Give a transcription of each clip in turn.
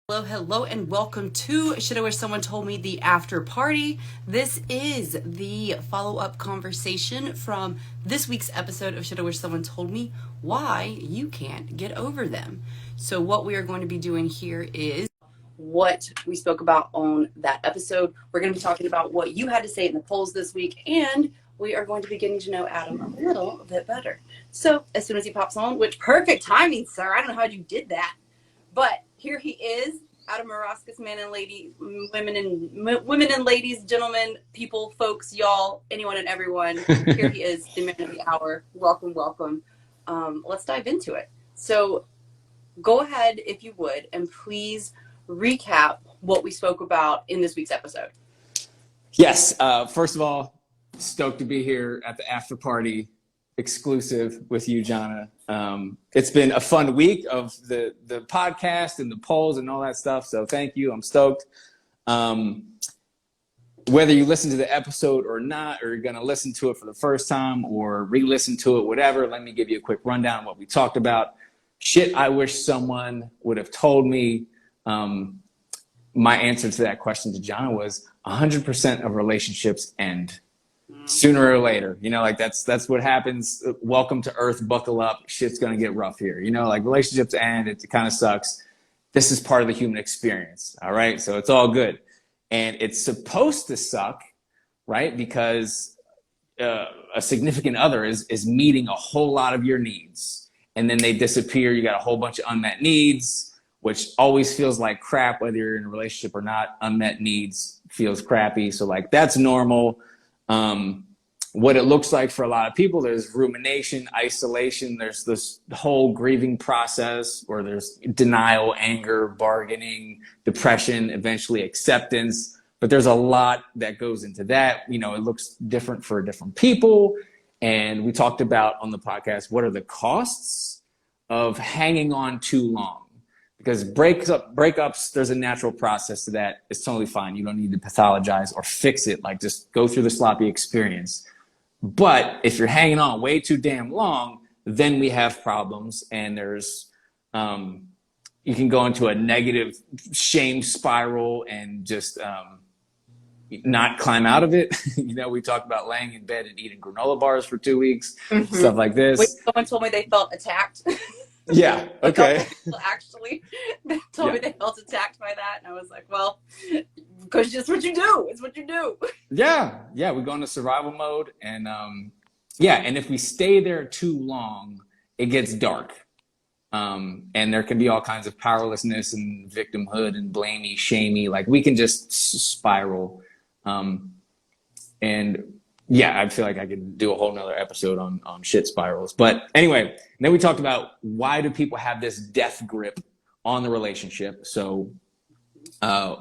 Hello, hello, and welcome to Should I Wish Someone Told Me, the After Party. This is the follow-up conversation from this week's episode of Should I Wish Someone Told Me Why You Can't Get Over Them. So what we are going to be doing here is what we spoke about on that episode. We're going to be talking about what you had to say in the polls this week, and we are going to be getting to know Adam a little bit better. So as soon as he pops on, which perfect timing, sir. I don't know how you did that. But here he is, Adam Murauskas, men and ladies, women and ladies, gentlemen, people, folks, y'all, anyone and everyone. Here he is, the man of the hour. Welcome, welcome. Let's dive into it. So go ahead, if you would, and please recap what we spoke about in this week's episode. Yes. First of all, stoked to be here at the After Party exclusive with you, Johnna. It's been a fun week of the podcast and the polls and all that stuff. So thank you. I'm stoked. Whether you listen to the episode or not, or you're going to listen to it for the first time or re-listen to it, whatever, let me give you a quick rundown of what we talked about. Shit I wish someone would have told me. My answer to that question to Johnna was 100% of relationships end sooner or later. You know, like that's what happens. Welcome to Earth, buckle up. Shit's gonna get rough here. You know, like relationships end, it kind of sucks. This is part of the human experience. All right. So it's all good. And it's supposed to suck, right? Because a significant other is meeting a whole lot of your needs. And then they disappear. You got a whole bunch of unmet needs, which always feels like crap, whether you're in a relationship or not. Unmet needs feels crappy. So like that's normal. What it looks like for a lot of people, there's rumination, isolation, there's this whole grieving process, or there's denial, anger, bargaining, depression, eventually acceptance. But there's a lot that goes into that. You know, it looks different for different people. And we talked about on the podcast, what are the costs of hanging on too long? Because breakups, there's a natural process to that. It's totally fine. You don't need to pathologize or fix it. Like, just go through the sloppy experience. But if you're hanging on way too damn long, then we have problems. And there's, you can go into a negative shame spiral and just not climb out of it. You know, we talked about laying in bed and eating granola bars for 2 weeks, stuff like this. Wait, someone told me they felt attacked. Yeah. Okay. Actually, they told me they felt attacked by that, and I was like, "Well, because it's just what you do. It's what you do." Yeah. We go into survival mode, and and if we stay there too long, it gets dark, and there can be all kinds of powerlessness and victimhood and blamey, shamey. Like we can just spiral, and yeah, I feel like I could do a whole nother episode on shit spirals. But anyway, then we talked about why do people have this death grip on the relationship. So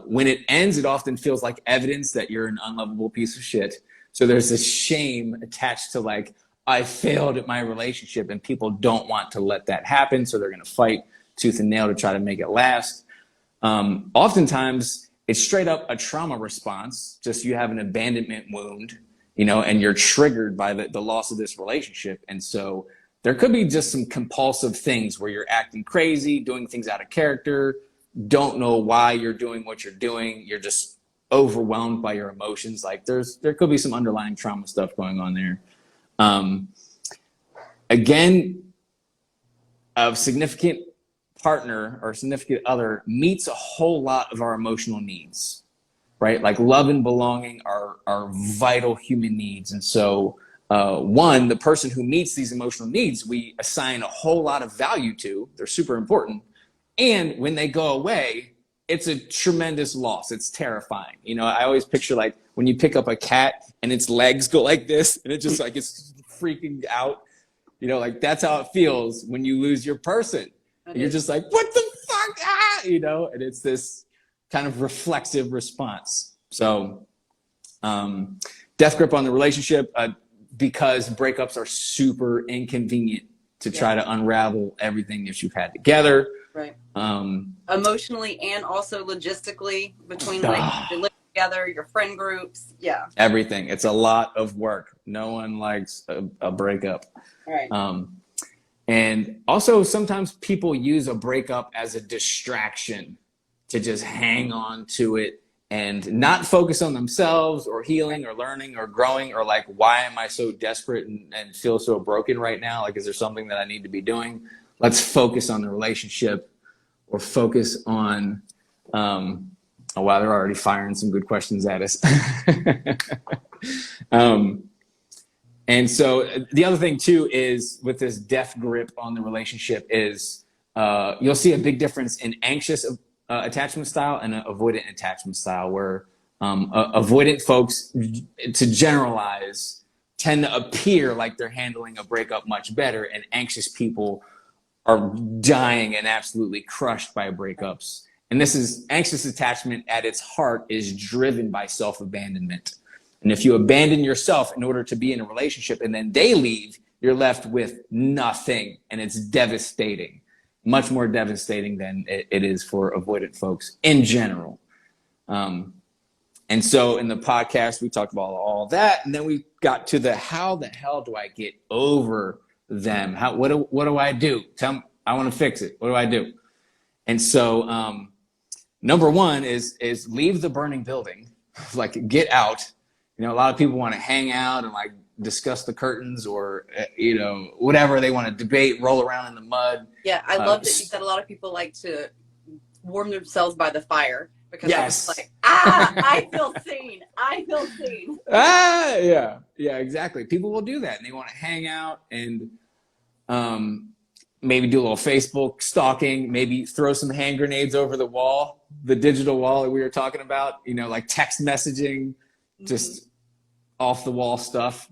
when it ends, it often feels like evidence that you're an unlovable piece of shit. So there's this shame attached to like, I failed at my relationship, and people don't want to let that happen. So they're going to fight tooth and nail to try to make it last. Oftentimes it's straight up a trauma response. Just you have an abandonment wound, you know, and you're triggered by the loss of this relationship. And so there could be just some compulsive things where you're acting crazy, doing things out of character, don't know why you're doing what you're doing. You're just overwhelmed by your emotions. Like there could be some underlying trauma stuff going on there. Again, a significant partner or significant other meets a whole lot of our emotional needs. Right? Like love and belonging are vital human needs. And so, the person who meets these emotional needs, we assign a whole lot of value to. They're super important. And when they go away, it's a tremendous loss. It's terrifying. You know, I always picture like when you pick up a cat and its legs go like this and it just like it's freaking out. You know, like that's how it feels when you lose your person. And you're just like, what the fuck? Ah! You know, and it's this kind of reflexive response. So death grip on the relationship, because breakups are super inconvenient to try to unravel everything that you've had together. Right. Emotionally and also logistically between like you're living together, your friend groups. Yeah. Everything. It's a lot of work. No one likes a breakup. Right. And also sometimes people use a breakup as a distraction to just hang on to it and not focus on themselves or healing or learning or growing or like, why am I so desperate and feel so broken right now? Like, is there something that I need to be doing? Let's focus on the relationship or focus on, oh, wow, they're already firing some good questions at us. And so the other thing too is with this death grip on the relationship is you'll see a big difference in anxious attachment style and avoidant attachment style, where avoidant folks, to generalize, tend to appear like they're handling a breakup much better, and anxious people are dying and absolutely crushed by breakups. And this is anxious attachment at its heart is driven by self-abandonment. And if you abandon yourself in order to be in a relationship and then they leave, you're left with nothing. And it's devastating, much more devastating than it is for avoidant folks in general. And so in the podcast, we talked about all that. And then we got to the, how the hell do I get over them? What do I do? Tell me, I want to fix it. What do I do? And so number one is leave the burning building, like get out. You know, a lot of people want to hang out and like discuss the curtains or, you know, whatever they want to debate, roll around in the mud. Yeah, I love that you said a lot of people like to warm themselves by the fire because yes. I'm like, I feel seen. I feel seen. Yeah, exactly. People will do that and they want to hang out and maybe do a little Facebook stalking, maybe throw some hand grenades over the wall, the digital wall that we were talking about, you know, like text messaging, just off the wall stuff.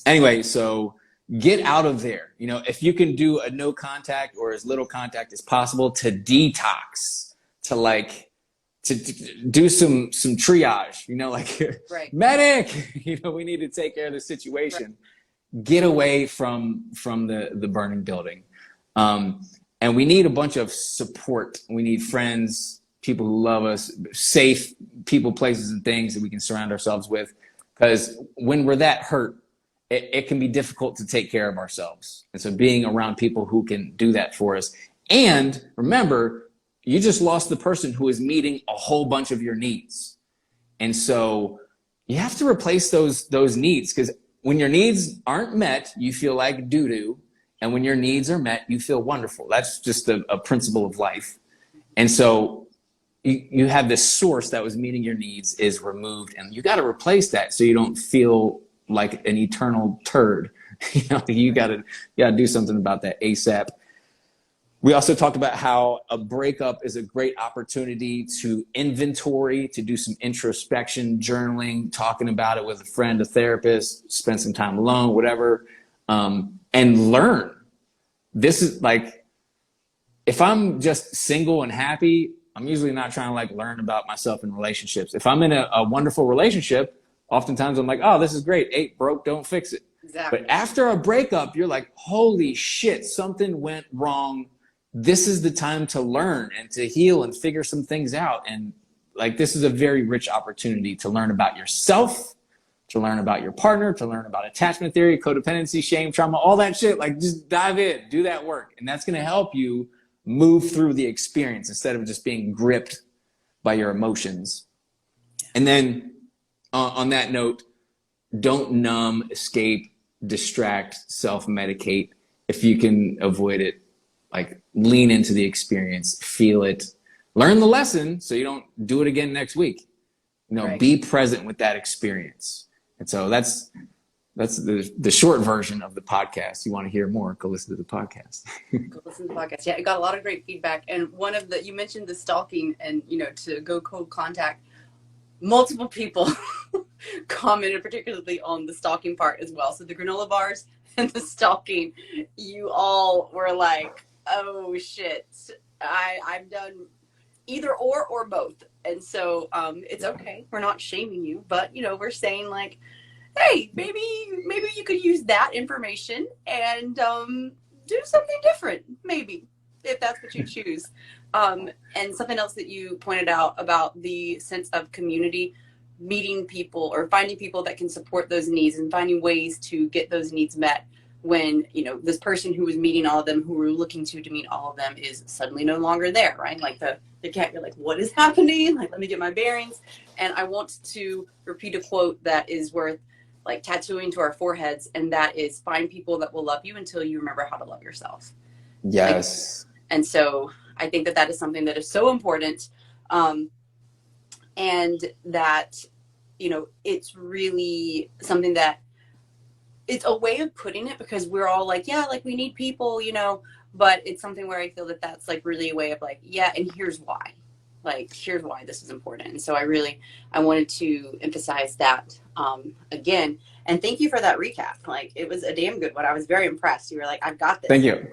Anyway, so get out of there. You know, if you can do a no contact or as little contact as possible to detox, to do some triage, you know, like right. Medic, you know, we need to take care of the situation. Right. Get away from the burning building. And we need a bunch of support. We need friends, people who love us, safe people, places, and things that we can surround ourselves with. Because when we're that hurt, it can be difficult to take care of ourselves. And so being around people who can do that for us. And remember, you just lost the person who is meeting a whole bunch of your needs. And so you have to replace those needs, because when your needs aren't met, you feel like doo-doo. And when your needs are met, you feel wonderful. That's just a principle of life. And so you have this source that was meeting your needs is removed, and you got to replace that so you don't feel like an eternal turd. You know, you got to do something about that ASAP. We also talked about how a breakup is a great opportunity to inventory, to do some introspection, journaling, talking about it with a friend, a therapist, spend some time alone, whatever, and learn. This is like, if I'm just single and happy, I'm usually not trying to like learn about myself in relationships. If I'm in a wonderful relationship, oftentimes I'm like, oh, this is great. Ain't broke, don't fix it. Exactly. But after a breakup, you're like, holy shit, something went wrong. This is the time to learn and to heal and figure some things out. And like, this is a very rich opportunity to learn about yourself, to learn about your partner, to learn about attachment theory, codependency, shame, trauma, all that shit. Like, just dive in, do that work. And that's going to help you move through the experience instead of just being gripped by your emotions. And then on that note, don't numb, escape, distract, self-medicate. If you can avoid it, like lean into the experience, feel it, learn the lesson so you don't do it again next week. You know, right. Be present with that experience. And so that's the short version of the podcast. You want to hear more, go listen to the podcast. Go listen to the podcast. Yeah, I got a lot of great feedback. And one of you mentioned the stalking and, you know, to go cold contact. Multiple people commented particularly on the stalking part as well. So the granola bars and the stalking, you all were like, oh shit, I've done either or both. And so it's okay. We're not shaming you, but, you know, we're saying like, hey, maybe you could use that information and do something different, maybe, if that's what you choose. And something else that you pointed out about the sense of community, meeting people or finding people that can support those needs and finding ways to get those needs met when, you know, this person who was meeting all of them, who we were looking to meet all of them, is suddenly no longer there, right? Like the cat, you're like, what is happening? Like, let me get my bearings. And I want to repeat a quote that is worth like tattooing to our foreheads, and that is, find people that will love you until you remember how to love yourself. Yes. Like, and so I think that is something that is so important. And that, you know, it's really something that, it's a way of putting it, because we're all like, yeah, like we need people, you know, but it's something where I feel that that's like really a way of like, yeah, and here's why. Like, here's why this is important. And so I wanted to emphasize that again. And thank you for that recap. Like, it was a damn good one. I was very impressed. You were like, I've got this. Thank you.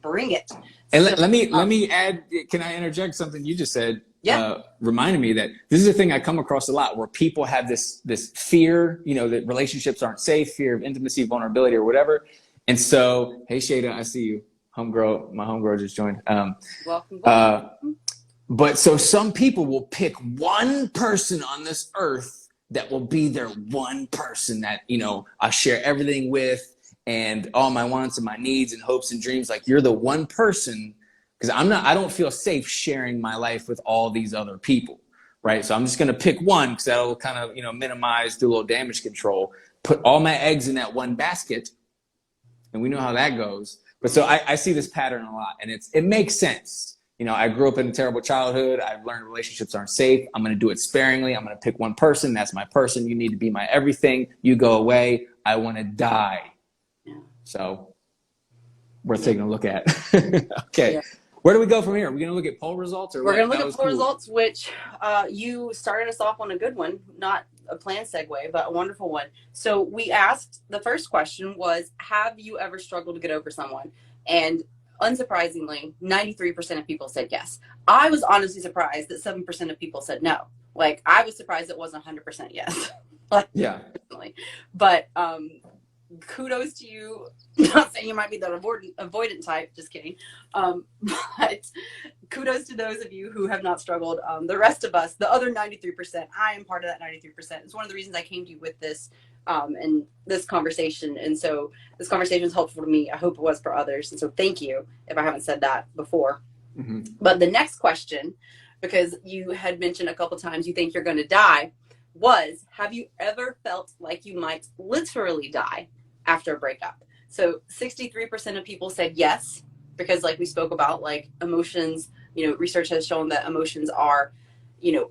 Bring it. And so, let me add, can I interject something you just said? Yeah. Reminded me that this is a thing I come across a lot, where people have this fear, you know, that relationships aren't safe, fear of intimacy, vulnerability, or whatever. And so, hey, Shada, I see you. My homegirl just joined. Welcome. But so some people will pick one person on this earth that will be their one person that, you know, I share everything with, and all my wants and my needs and hopes and dreams. Like, you're the one person, because I don't feel safe sharing my life with all these other people, right? So I'm just going to pick one, because that'll kind of, you know, minimize, do a little damage control, put all my eggs in that one basket, and we know how that goes. But so I see this pattern a lot, and it makes sense. You know, I grew up in a terrible childhood. I've learned relationships aren't safe. I'm going to do it sparingly. I'm going to pick one person. That's my person. You need to be my everything. You go away. I want to die. Yeah. So worth taking a look at. Okay. Yeah. Where do we go from here? Are we going to look at poll results? Or we're going to look at poll results, which you started us off on a good one, not a planned segue, but a wonderful one. So we asked, the first question was, have you ever struggled to get over someone? And unsurprisingly, 93% of people said yes. I was honestly surprised that 7% of people said no. Like, I was surprised it wasn't 100% yes. Like, yeah. But kudos to you. Not saying you might be the avoidant type, just kidding. But kudos to those of you who have not struggled. The rest of us, the other 93%, I am part of that 93%. It's one of the reasons I came to you with this and this conversation. And so this conversation is helpful to me. I hope it was for others. And so thank you if I haven't said that before. Mm-hmm. But the next question, because you had mentioned a couple times you think you're going to die, was, have you ever felt like you might literally die after a breakup? So 63% of people said yes, because like we spoke about, like emotions, you know, research has shown that emotions are, you know,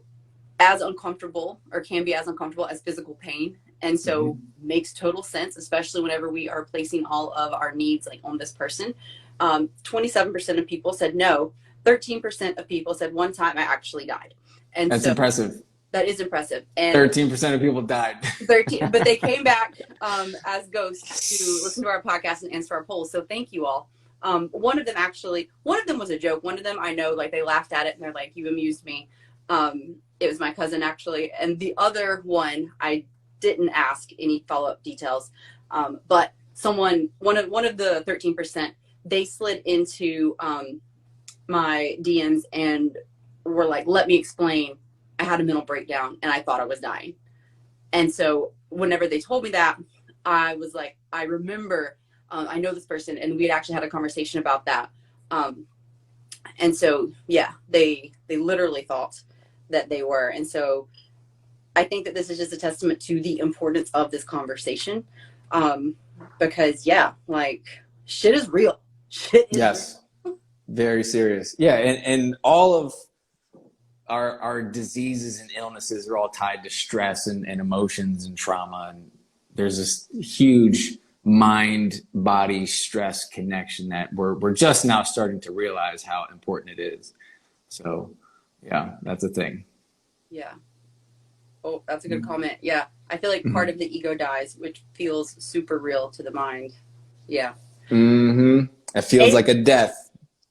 as uncomfortable, or can be as uncomfortable as physical pain. And so makes total sense, especially whenever we are placing all of our needs like on this person. 27% of people said no. 13% of people said one time I actually died. And that's impressive. That is impressive. And 13% of people died. 13, but they came back as ghosts to listen to our podcast and answer our polls. So thank you all. One of them was a joke. One of them, I know, like, they laughed at it and they're like, you amused me. It was my cousin, actually. And the other one, I didn't ask any follow-up details. But one of the 13%, they slid into my DMs and were like, let me explain. I had a mental breakdown and I thought I was dying. And so whenever they told me that, I was like, I remember, I know this person, and we had actually had a conversation about that. And so, yeah, they literally thought that they were. And so I think that this is just a testament to the importance of this conversation. Because, yeah, like, shit is real. Shit is yes. real. Very serious. Yeah. And all of our diseases and illnesses are all tied to stress and emotions and trauma. And there's this huge mind body stress connection that we're just now starting to realize how important it is. So yeah, that's a thing. Yeah. Oh, that's a good comment. Yeah. I feel like part of the ego dies, which feels super real to the mind. Yeah. It feels like a death.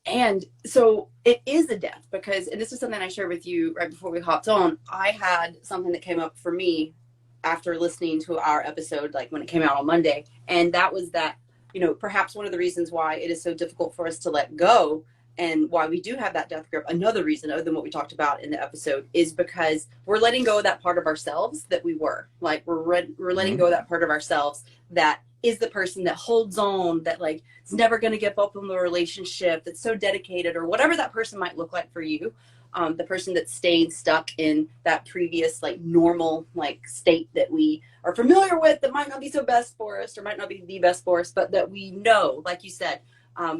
And so it is a death, because, and this is something I shared with you right before we hopped on, I had something that came up for me after listening to our episode, like when it came out on Monday. And that was that, you know, perhaps one of the reasons why it is so difficult for us to let go, and why we do have that death grip, another reason other than what we talked about in the episode, is because we're letting go of that part of ourselves that we were. Like, we're letting go of that part of ourselves that is the person that holds on, that like is never going to give up on the relationship, that's so dedicated, or whatever that person might look like for you. The person that stayed stuck in that previous like normal like state that we are familiar with, that might not be so best for us or might not be the best for us, but that we know, like you said,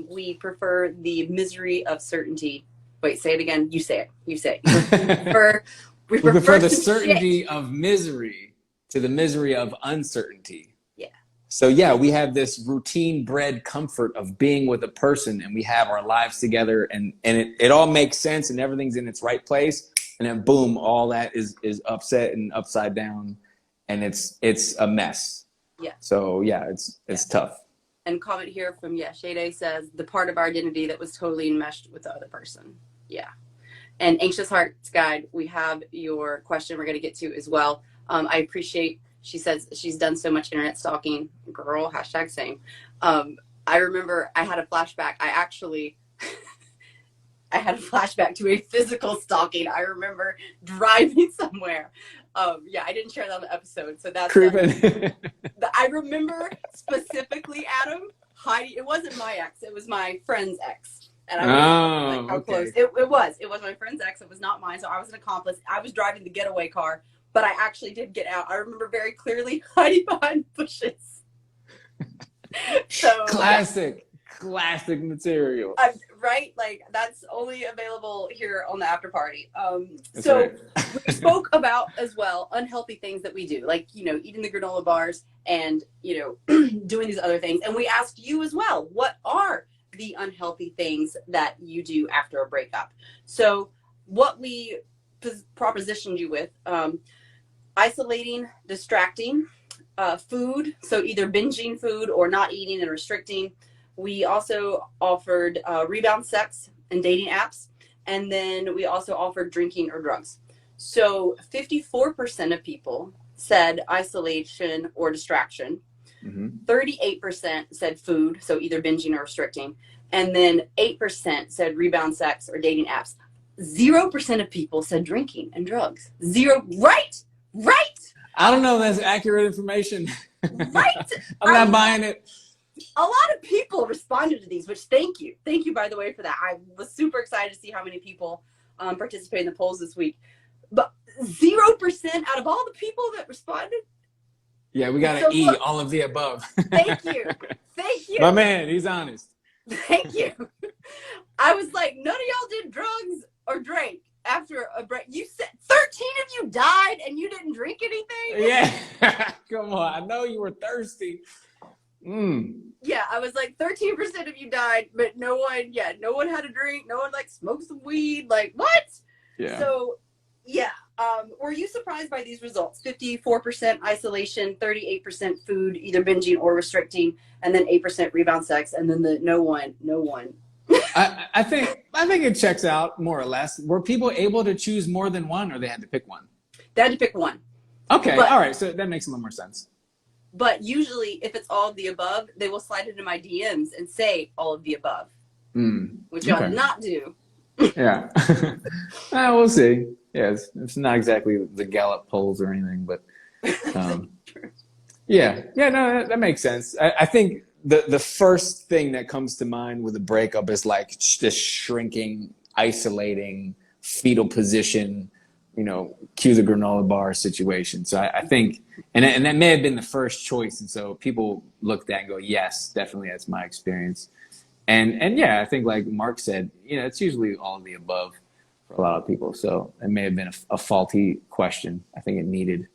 we prefer the misery of certainty. Wait, say it again. You say it. You say it. We prefer the certainty of misery to the misery of uncertainty. Yeah. So yeah, we have this routine bred comfort of being with a person, and we have our lives together, and it all makes sense and everything's in its right place. And then boom, all that is upset and upside down, and it's a mess. Yeah. So yeah, it's tough. And comment here from Shade says, the part of our identity that was totally enmeshed with the other person. Yeah. And Anxious Hearts Guide, we have your question we're going to get to as well. I appreciate, she says she's done so much internet stalking. Girl, hashtag same. I remember I had a flashback. I had a flashback to a physical stalking. I remember driving somewhere. Yeah, I didn't share that on the episode. So that's creeping. I remember specifically, Adam, Heidi, it wasn't my ex. It was my friend's ex. And I was like, how close. It was my friend's ex. It was not mine. So I was an accomplice. I was driving the getaway car, but I actually did get out. I remember very clearly hiding behind bushes. So classic material. Right? Like that's only available here on the after party. So right. We spoke about as well unhealthy things that we do, like, eating the granola bars and, doing these other things. And we asked you as well, what are the unhealthy things that you do after a breakup? So what we propositioned you with, isolating, distracting, food. So either binging food or not eating and restricting. We also offered rebound sex and dating apps. And then we also offered drinking or drugs. So 54% of people said isolation or distraction. 38% said food, so either binging or restricting. And then 8% said rebound sex or dating apps. 0% of people said drinking and drugs. Zero. Right. I don't know if that's accurate information. Right. I'm not buying it. A lot of people responded to these, which thank you. Thank you, by the way, for that. I was super excited to see how many people participated in the polls this week. But 0% out of all the people that responded. Yeah, we got to eat all of the above. Thank you. My man, he's honest. Thank you. I was like, none of y'all did drugs or drank after a break. You said 13 of you died and you didn't drink anything? Yeah. Come on. I know you were thirsty. Yeah, I was like 13% of you died, but no one had a drink. No one like smoked some weed. Like what? Yeah. So yeah. Were you surprised by these results? 54% isolation, 38% food, either binging or restricting, and then 8% rebound sex, and then the no one. I think it checks out more or less. Were people able to choose more than one, or they had to pick one? They had to pick one. Okay, all right. So that makes a little more sense. But usually, if it's all of the above, they will slide into my DMs and say all of the above, which y'all did not do. Yeah. We'll see. Yeah, it's not exactly the Gallup polls or anything, but yeah, no, that makes sense. I think the first thing that comes to mind with a breakup is like this shrinking, isolating, fetal position, cue the granola bar situation. So I think, and that may have been the first choice, and so people look at that and go, yes, definitely, that's my experience. And yeah, I think like Mark said, it's usually all of the above for a lot of people. So it may have been a faulty question. I think it needed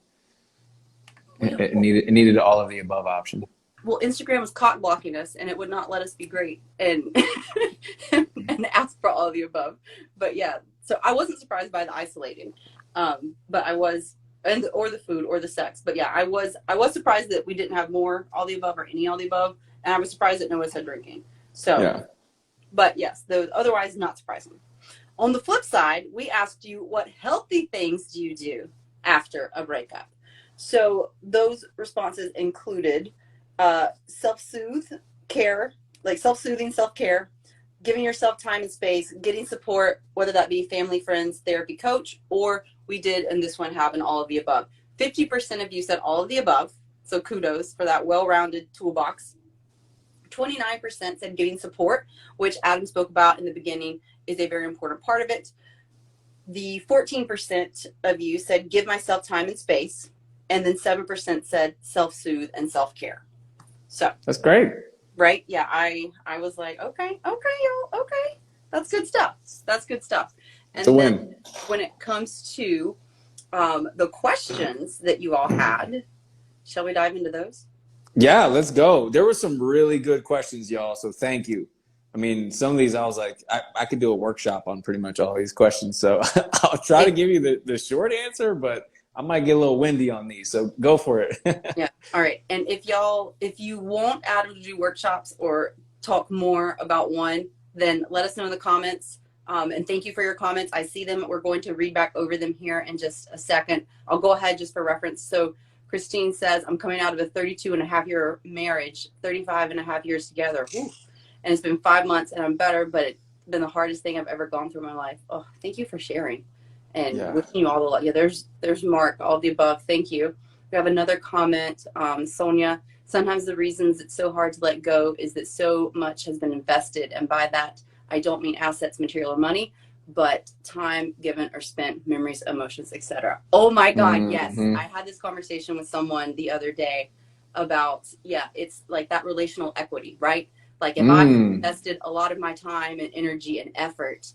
all of the above option. Well, Instagram was cock blocking us, and it would not let us be great and and ask for all of the above. But yeah, so I wasn't surprised by the isolating, but I was, or the food or the sex. But yeah, I was surprised that we didn't have more all the above or any all the above, and I was surprised that no one said drinking. So, yeah. But yes, otherwise not surprising. On the flip side, we asked you, what healthy things do you do after a breakup? So those responses included self-soothe care, like self-soothing self-care, giving yourself time and space, getting support, whether that be family, friends, therapy, coach, or we did in this one have an all of the above. 50% of you said all of the above, So kudos for that well-rounded toolbox. 29% said getting support, which Adam spoke about in the beginning is a very important part of it. The 14% of you said give myself time and space. And then 7% said self-soothe and self-care. So that's great. Right? Yeah, I was like, okay, y'all, okay. That's good stuff. That's good stuff. And then win. When it comes to the questions that you all had, shall we dive into those? Yeah, let's go. There were some really good questions, y'all, so thank you. I mean, some of these I was like, I could do a workshop on pretty much all these questions. So I'll try to give you the short answer, but I might get a little windy on these. So go for it. Yeah. All right. And if you want Adam to do workshops or talk more about one, then let us know in the comments. And thank you for your comments. I see them. We're going to read back over them here in just a second. I'll go ahead just for reference. So Christine says, I'm coming out of a 32.5-year marriage, 35.5 years together. Ooh. And it's been 5 months and I'm better, but it's been the hardest thing I've ever gone through in my life. Oh, thank you for sharing. And wishing you all the luck. Yeah, there's Mark, all the above. Thank you. We have another comment. Sonia, sometimes the reasons it's so hard to let go is that so much has been invested. And by that, I don't mean assets, material, or money, but time given or spent, memories, emotions, etc. Oh my God, yes. I had this conversation with someone the other day about, it's like that relational equity, right? Like if I invested a lot of my time and energy and effort,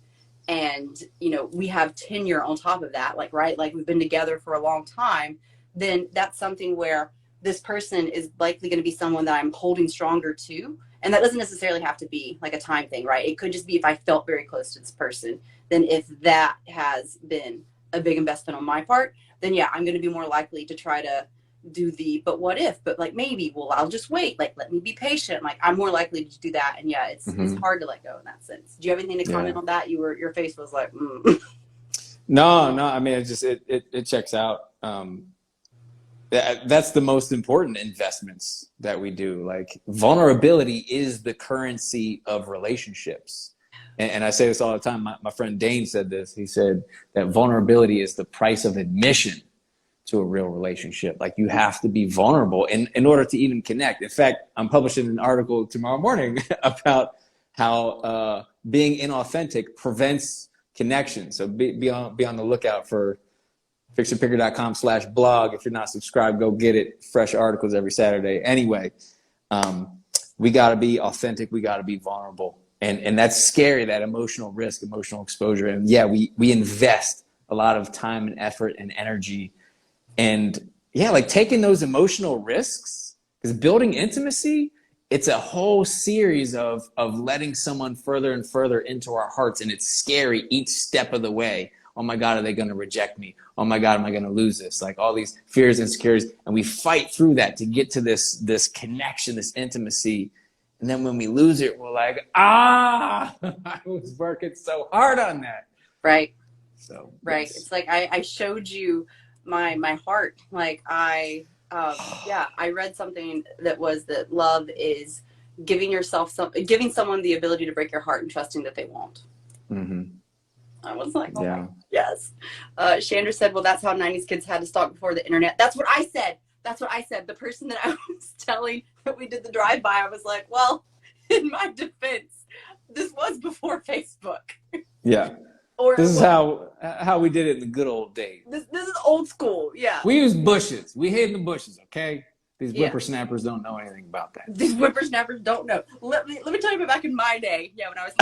and we have tenure on top of that, like we've been together for a long time, then that's something where this person is likely going to be someone that I'm holding stronger to. And that doesn't necessarily have to be like a time thing, right? It could just be if I felt very close to this person, then if that has been a big investment on my part, then I'm going to be more likely to try to do but what if, but like maybe, well, I'll just wait, like let me be patient, like I'm more likely to do that. And it's hard to let go in that sense. Do you have anything to comment on that? Your face was like no, I mean, it checks out. That's the most important investments that we do. Like vulnerability is the currency of relationships. And I say this all the time. My friend Dane said this. He said that vulnerability is the price of admission to a real relationship. Like you have to be vulnerable in order to even connect. In fact, I'm publishing an article tomorrow morning about how being inauthentic prevents connection. So be on the lookout for fixyourpicker.com/blog. If you're not subscribed, go get it. Fresh articles every Saturday. Anyway, we got to be authentic. We got to be vulnerable. And that's scary, that emotional risk, emotional exposure. And we invest a lot of time and effort and energy. And like taking those emotional risks, because building intimacy, it's a whole series of letting someone further and further into our hearts. And it's scary each step of the way. Oh my God, are they going to reject me? Oh my God, am I going to lose this? Like all these fears, insecurities. And we fight through that to get to this connection, this intimacy. And then when we lose it, we're like, I was working so hard on that. Right. So, right. Yes. It's like I showed you my heart. Like I read something that was that love is giving someone the ability to break your heart and trusting that they won't. I was like, oh my, yes. Chandra said, well, that's how 90s kids had to stalk before the internet. That's what I said. The person that I was telling that we did the drive-by, I was like, well, in my defense, this was before Facebook. Yeah. This is how we did it in the good old days. This is old school, yeah. We used bushes. We hid in the bushes, okay? These whippersnappers don't know anything about that. These whippersnappers don't know. Let me tell you about back in my day, when I was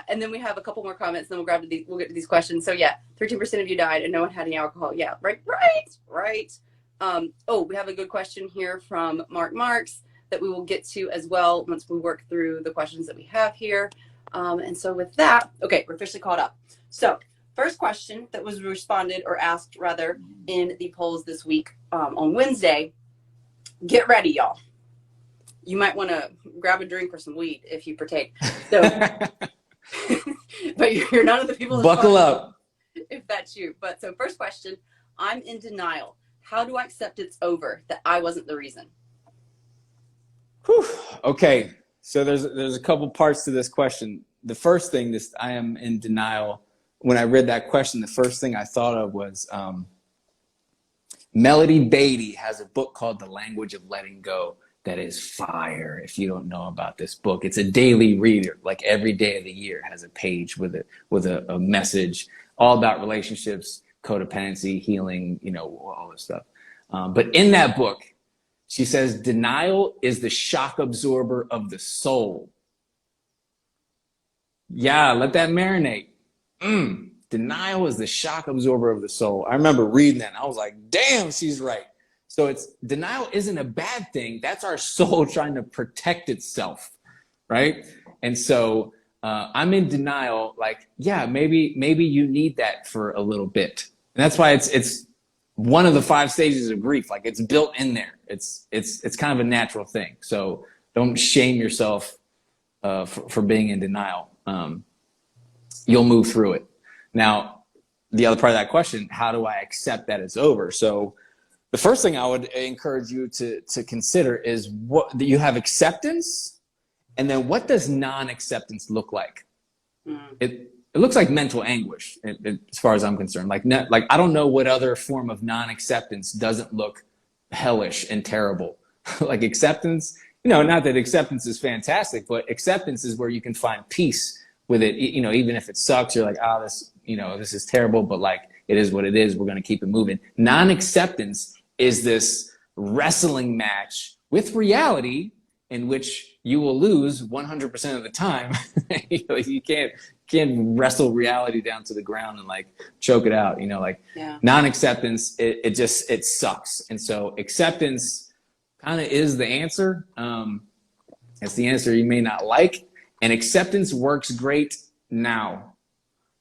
and then we have a couple more comments, and then we'll get to these questions. So 13% of you died and no one had any alcohol. Yeah, right. We have a good question here from Mark Marks that we will get to as well once we work through the questions that we have here. And so with that, okay, we're officially caught up. So first question that was responded or asked rather in the polls this week on Wednesday, get ready, y'all. You might want to grab a drink or some weed if you partake. So, but you're none of the people. Buckle up. If that's you. But so first question, I'm in denial. How do I accept it's over, that I wasn't the reason? Whew. Okay. So there's a couple parts to this question. The first thing, I am in denial. When I read that question, the first thing I thought of was Melody Beatty has a book called The Language of Letting Go that is fire. If you don't know about this book, it's a daily reader. Like every day of the year has a page with a message all about relationships, codependency, healing, all this stuff. But in that book, she says, denial is the shock absorber of the soul. Yeah, let that marinate. Denial is the shock absorber of the soul. I remember reading that and I was like, damn, she's right. So denial isn't a bad thing. That's our soul trying to protect itself, right? And so I'm in denial, like, yeah, maybe you need that for a little bit. And that's why it's one of the 5 stages of grief. Like it's built in there. It's kind of a natural thing. So don't shame yourself for being in denial. You'll move through it. Now, the other part of that question, how do I accept that it's over? So the first thing I would encourage you to consider is that you have acceptance, and then what does non-acceptance look like? It looks like mental anguish, as far as I'm concerned. Like I don't know what other form of non-acceptance doesn't look hellish and terrible. Like acceptance, not that acceptance is fantastic, but acceptance is where you can find peace with it. Even if it sucks, you're like, this is terrible, but like it is what it is. We're going to keep it moving. Non-acceptance is this wrestling match with reality in which you will lose 100% of the time. You can't wrestle reality down to the ground and like choke it out. Non-acceptance, it sucks. And so acceptance kind of is the answer. It's the answer you may not like. And acceptance works great now.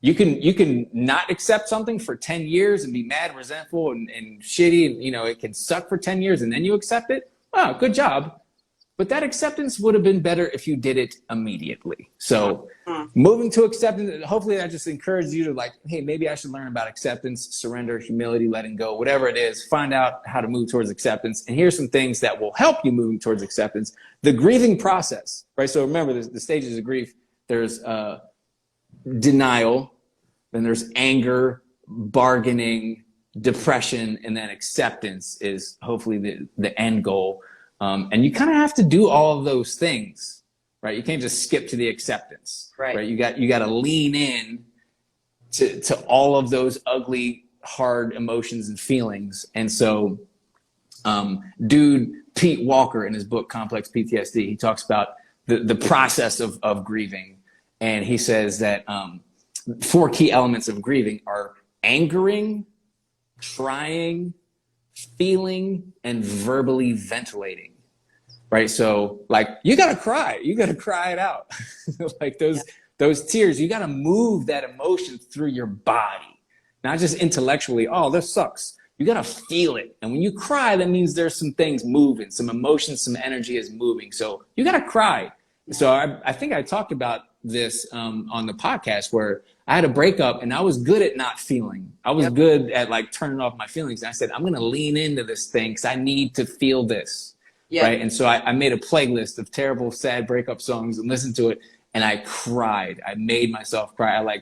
You can not accept something for 10 years and be mad, resentful, and shitty, and it can suck for 10 years, and then you accept it. Wow, good job. But that acceptance would have been better if you did it immediately. So moving to acceptance, hopefully that just encourages you to like, hey, maybe I should learn about acceptance, surrender, humility, letting go, whatever it is, find out how to move towards acceptance. And here's some things that will help you moving towards acceptance. The grieving process, right? So remember, the stages of grief. There's denial, then there's anger, bargaining, depression, and then acceptance is hopefully the end goal. And you kind of have to do all of those things, right? You can't just skip to the acceptance, right? You got to lean in to all of those ugly, hard emotions and feelings. And so, Pete Walker, in his book Complex PTSD, he talks about the process of grieving. And he says that 4 key elements of grieving are angering, trying, feeling, and verbally ventilating. Right. So like you got to cry. You got to cry it out. Like those tears, you got to move that emotion through your body, not just intellectually. Oh, this sucks. You got to feel it. And when you cry, that means there's some things moving, some emotion, some energy is moving. So you got to cry. So I think I talked about this on the podcast where I had a breakup and I was good at not feeling. I was good at like turning off my feelings. And I said, I'm going to lean into this thing because I need to feel this. Right. And so I made a playlist of terrible, sad breakup songs and listened to it. And I cried. I made myself cry.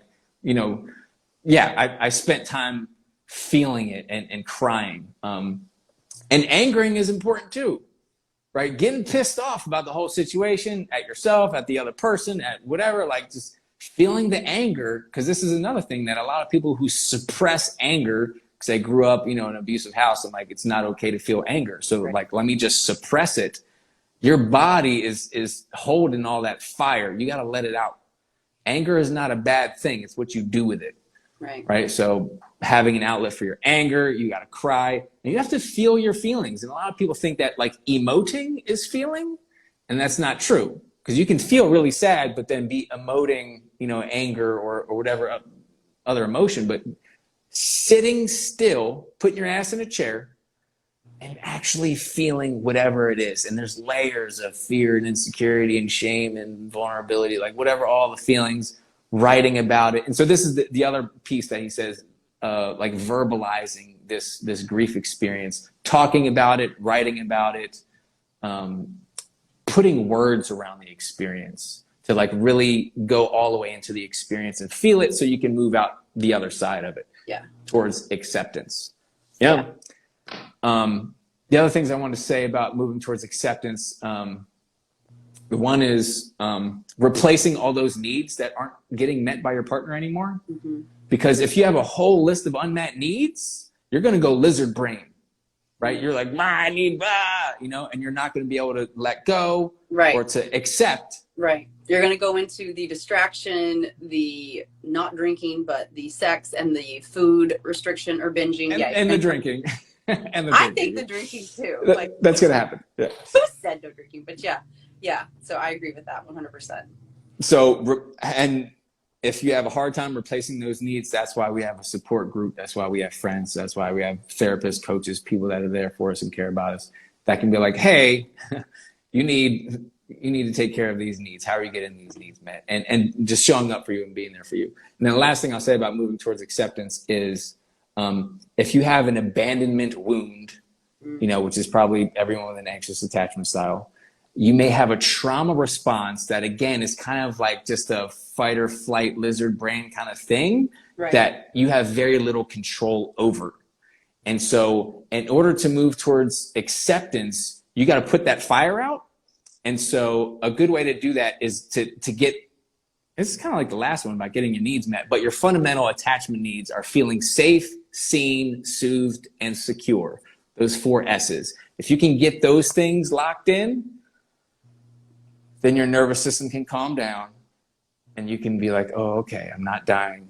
I spent time feeling it and crying. And angering is important too. Right? Getting pissed off about the whole situation, at yourself, at the other person, at whatever, like just feeling the anger. Because this is another thing that a lot of people who suppress anger, because they grew up, in an abusive house, and like it's not okay to feel anger. So like, let me just suppress it. Your body is holding all that fire. You got to let it out. Anger is not a bad thing. It's what you do with it. Right. So having an outlet for your anger, you got to cry, and you have to feel your feelings. And a lot of people think that like emoting is feeling, and that's not true, because you can feel really sad, but then be emoting, anger or whatever other emotion. But sitting still, putting your ass in a chair and actually feeling whatever it is. And there's layers of fear and insecurity and shame and vulnerability, like whatever, all the feelings, writing about it. And so this is the other piece that he says, like verbalizing this grief experience, talking about it, writing about it, putting words around the experience to like really go all the way into the experience and feel it so you can move out the other side of it. Towards acceptance. The other things I want to say about moving towards acceptance, the one is replacing all those needs that aren't getting met by your partner anymore. Mm-hmm. Because if you have a whole list of unmet needs, you're going to go lizard brain, right? You're like, I need, and you're not going to be able to let go or to accept. Right. You're going to go into the distraction, the not drinking, but the sex and the food restriction or binging. And the drinking. I think the drinking too. That's going to happen. Yeah. Who said no drinking? But yeah. So I agree with that 100%. So, and if you have a hard time replacing those needs, that's why we have a support group. That's why we have friends. That's why we have therapists, coaches, people that are there for us and care about us. That can be like, hey, you need to take care of these needs. How are you getting these needs met? And just showing up for you and being there for you. And then the last thing I'll say about moving towards acceptance is, if you have an abandonment wound, which is probably everyone with an anxious attachment style, you may have a trauma response that, again, is kind of like just a fight or flight lizard brain kind of thing that you have very little control over. And so in order to move towards acceptance, you got to put that fire out. And so a good way to do that is to get, this is kind of like the last one about getting your needs met, but your fundamental attachment needs are feeling safe, seen, soothed, and secure. Those 4 S's. If you can get those things locked in, then your nervous system can calm down and you can be like, oh, okay, I'm not dying.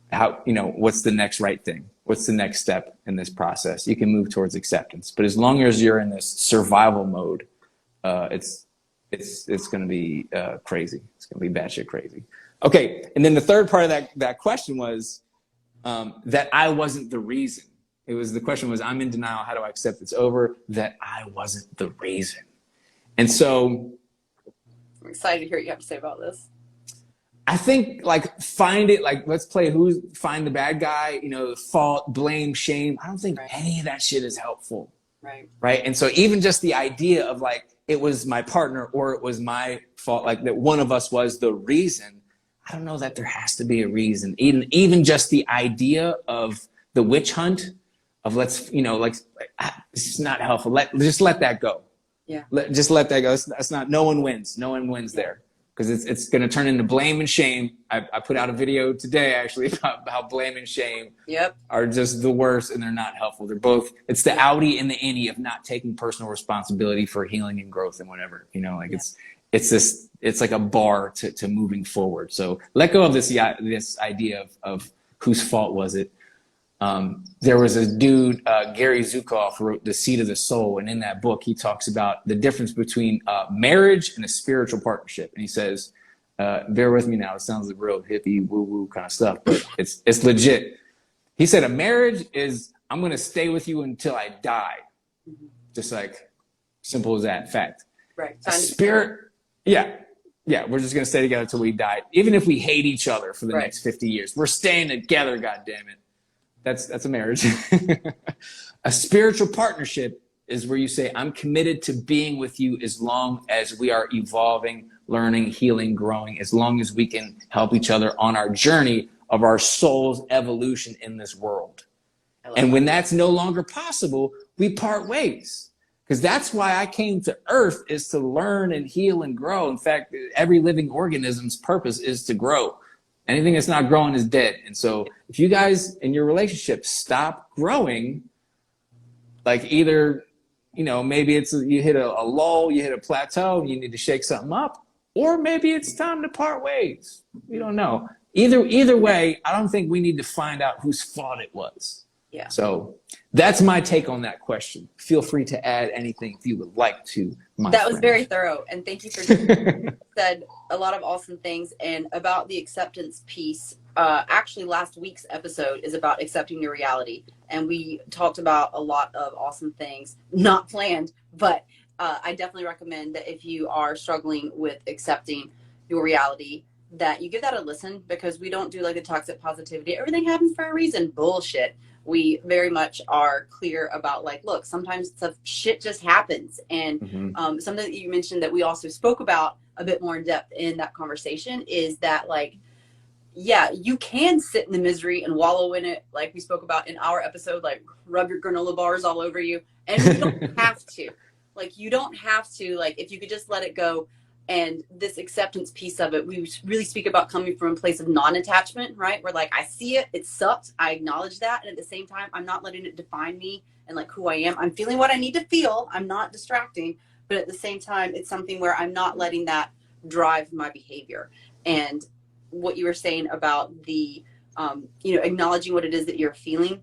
What's the next right thing? What's the next step in this process? You can move towards acceptance. But as long as you're in this survival mode, it's going to be crazy. It's going to be batshit crazy. Okay. And then the third part of that question was that I wasn't the reason. The question was, I'm in denial. How do I accept it's over? That I wasn't the reason. And so I'm excited to hear what you have to say about this. I think find it, let's play find the bad guy, fault, blame, shame. I don't think any of that shit is helpful. Right. And so even just the idea of it was my partner or it was my fault, that one of us was the reason. I don't know that there has to be a reason. Even just the idea of the witch hunt of it's not helpful. Just let that go. Yeah. Just let that go. That's not, no one wins. No one wins there. Because it's going to turn into blame and shame. I put out a video today actually about how blame and shame are just the worst and they're not helpful. They're both, it's the outie and the innie of not taking personal responsibility for healing and growth and whatever, it's like a bar to moving forward. So let go of this idea of whose fault was it. There was a dude, Gary Zukav, who wrote The Seed of the Soul. And in that book, he talks about the difference between marriage and a spiritual partnership. And he says, bear with me now, it sounds like real hippie, woo-woo kind of stuff, but it's legit. He said, a marriage is, I'm going to stay with you until I die. Mm-hmm. Just simple as that, fact. Right. A spirit, yeah, we're just going to stay together until we die. Even if we hate each other for the next 50 years, we're staying together, goddammit. That's a marriage. A spiritual partnership is where you say, I'm committed to being with you as long as we are evolving, learning, healing, growing, as long as we can help each other on our journey of our soul's evolution in this world. And when that's no longer possible, we part ways. Because that's why I came to Earth, is to learn and heal and grow. In fact, every living organism's purpose is to grow. Anything that's not growing is dead. And so if you guys in your relationship stop growing, either, maybe it's you hit a lull, you hit a plateau, and you need to shake something up, or maybe it's time to part ways. We don't know. Either way, I don't think we need to find out whose fault it was. Yeah. So that's my take on that question. Feel free to add anything if you would like to. That was very thorough, and thank you for said a lot of awesome things. And about the acceptance piece, actually last week's episode is about accepting your reality, and we talked about a lot of awesome things, not planned, but I definitely recommend that if you are struggling with accepting your reality, that you give that a listen, because we don't do the toxic positivity, everything happens for a reason bullshit. We very much are clear about look, sometimes shit just happens. And something that you mentioned that we also spoke about a bit more in depth in that conversation is that yeah, you can sit in the misery and wallow in it, like we spoke about in our episode, like rub your granola bars all over you. And you don't have to. Like, you don't have to. Like, if you could just let it go. And this acceptance piece of it, we really speak about coming from a place of non-attachment, right? Where, like, I see it, it sucks, I acknowledge that. And at the same time, I'm not letting it define me and, like, who I am. I'm feeling what I need to feel. I'm not distracting. But at the same time, it's something where I'm not letting that drive my behavior. And what you were saying about the, acknowledging what it is that you're feeling,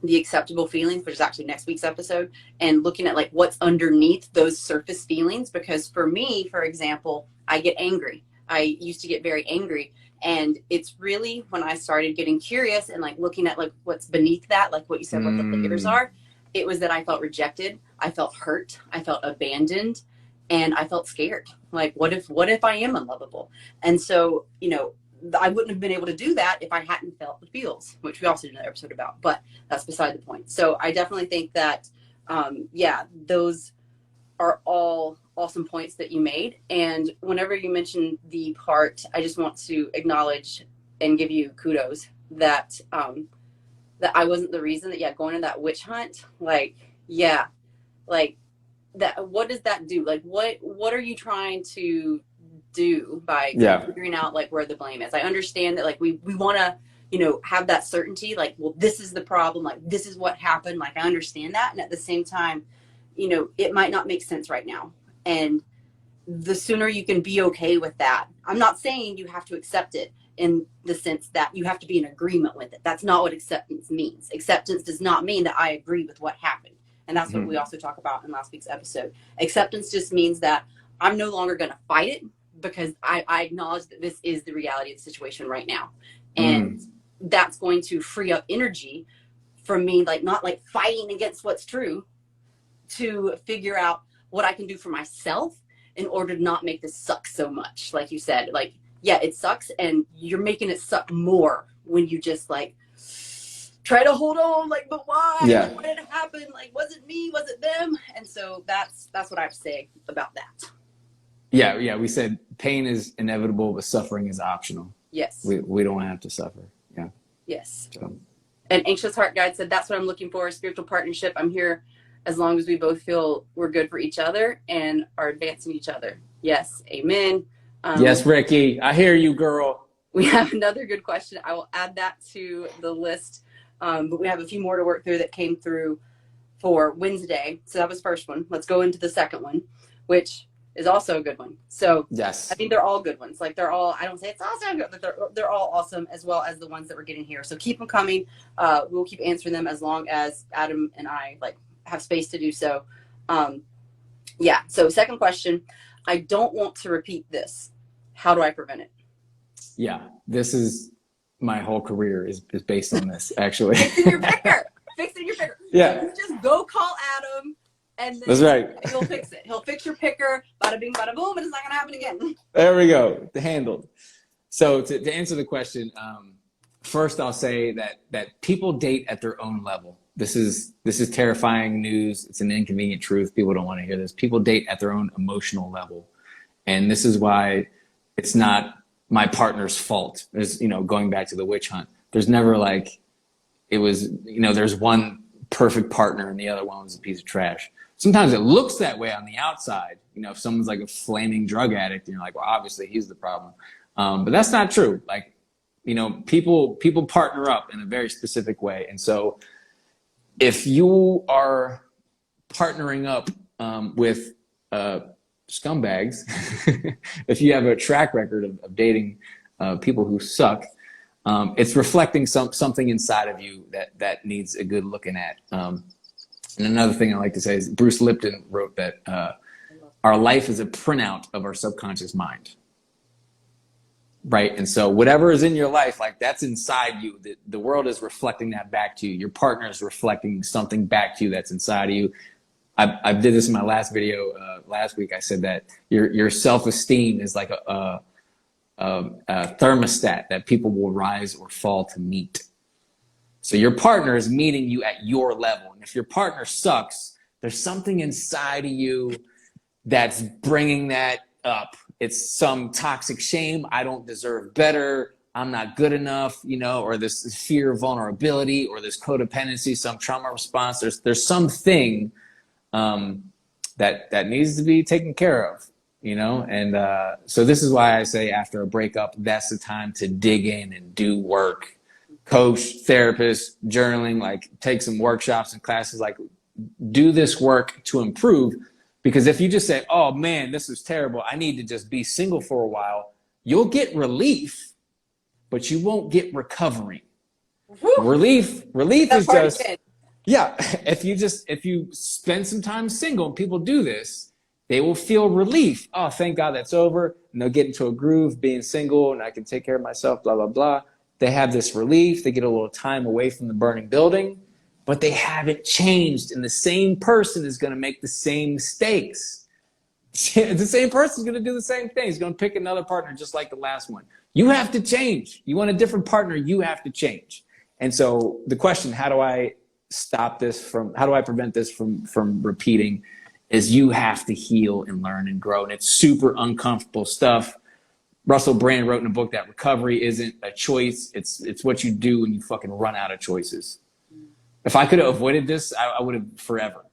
the acceptable feelings, which is actually next week's episode, and looking at like what's underneath those surface feelings. Because for me, for example, I get angry. I used to get very angry. And it's really when I started getting curious and like looking at like what's beneath that, like what you said, what the layers are, it was that I felt rejected. I felt hurt. I felt abandoned. And I felt scared. Like, what if I am unlovable? And so, I wouldn't have been able to do that if I hadn't felt the feels, which we also did another episode about, but that's beside the point. So I definitely think that, those are all awesome points that you made. And whenever you mention the part, I just want to acknowledge and give you kudos that, that I wasn't the reason that, going on that witch hunt, like that, what does that do? Like, what are you trying to do by figuring out like where the blame is? I understand that like we want to have that certainty, like, well, this is the problem, like this is what happened, like I understand that. And at the same time, it might not make sense right now, and the sooner you can be okay with that. I'm not saying you have to accept it in the sense that you have to be in agreement with it. That's not what acceptance means. Acceptance does not mean that I agree with what happened. And that's what we also talk about in last week's episode. Acceptance just means that I'm no longer going to fight it, because I acknowledge that this is the reality of the situation right now. And that's going to free up energy from me, like not like fighting against what's true, to figure out what I can do for myself in order to not make this suck so much. Like you said, like, yeah, it sucks, and you're making it suck more when you just like try to hold on, like, but why? Yeah. Like, what did it happen? Like, was it me? Was it them? And so that's what I have to say about that. Yeah. We said pain is inevitable, but suffering is optional. Yes. We don't have to suffer. Yeah. Yes. So. An Anxious Heart Guide said, that's what I'm looking for, a spiritual partnership. I'm here as long as we both feel we're good for each other and are advancing each other. Yes. Amen. Yes, Ricky. I hear you, girl. We have another good question. I will add that to the list. But we have a few more to work through that came through for Wednesday. So that was the first one. Let's go into the second one, which is also a good one. So yes, I think they're all good ones. Like, they're all, I don't say it's awesome, but they're all awesome, as well as the ones that we're getting here. So keep them coming. We'll keep answering them as long as Adam and I like have space to do so. So second question, I don't want to repeat this. How do I prevent it? Yeah, this is my whole career is based on this, actually. Fixing your picker. Fixing your picker. Yeah. So you just go call Adam, and then that's right. He'll fix it. He'll fix your picker. Bada bing, bada boom, and it's not going to happen again. There we go. Handled. So to answer the question, first I'll say that people date at their own level. This is terrifying news. It's an inconvenient truth. People don't want to hear this. People date at their own emotional level. And this is why it's not my partner's fault. There's, going back to the witch hunt, there's never like, it was, there's one perfect partner and the other one was a piece of trash. Sometimes it looks that way on the outside. If someone's like a flaming drug addict, and you're like, well, obviously he's the problem. But that's not true. Like, people partner up in a very specific way. And so if you are partnering up with scumbags, if you have a track record of dating people who suck, it's reflecting something inside of you that needs a good looking at. And another thing I like to say is Bruce Lipton wrote that our life is a printout of our subconscious mind. Right. And so whatever is in your life, like that's inside you, the world is reflecting that back to you. Your partner is reflecting something back to you that's inside of you. I did this in my last video last week. I said that your self-esteem is like a thermostat that people will rise or fall to meet. So your partner is meeting you at your level. And if your partner sucks, there's something inside of you that's bringing that up. It's some toxic shame. I don't deserve better. I'm not good enough, you know, or this fear of vulnerability or this codependency, some trauma response. There's something that needs to be taken care of, you know? And so this is why I say after a breakup, that's the time to dig in and do work. Coach, therapist, journaling, like take some workshops and classes, like do this work to improve. Because if you just say, oh man, this is terrible, I need to just be single for a while, you'll get relief, but you won't get recovery. Woo! Relief is just, yeah, if you spend some time single, and people do this, they will feel relief. Oh, thank God that's over. And they'll get into a groove being single and I can take care of myself, blah, blah, blah. They have this relief. They get a little time away from the burning building, but they haven't changed. And the same person is going to make the same mistakes. The same person is going to do the same thing. He's going to pick another partner just like the last one. You have to change. You want a different partner, you have to change. And so the question, how do I prevent this from repeating, is you have to heal and learn and grow. And it's super uncomfortable stuff. Russell Brand wrote in a book that recovery isn't a choice. It's what you do when you fucking run out of choices. If I could have avoided this, I would have forever.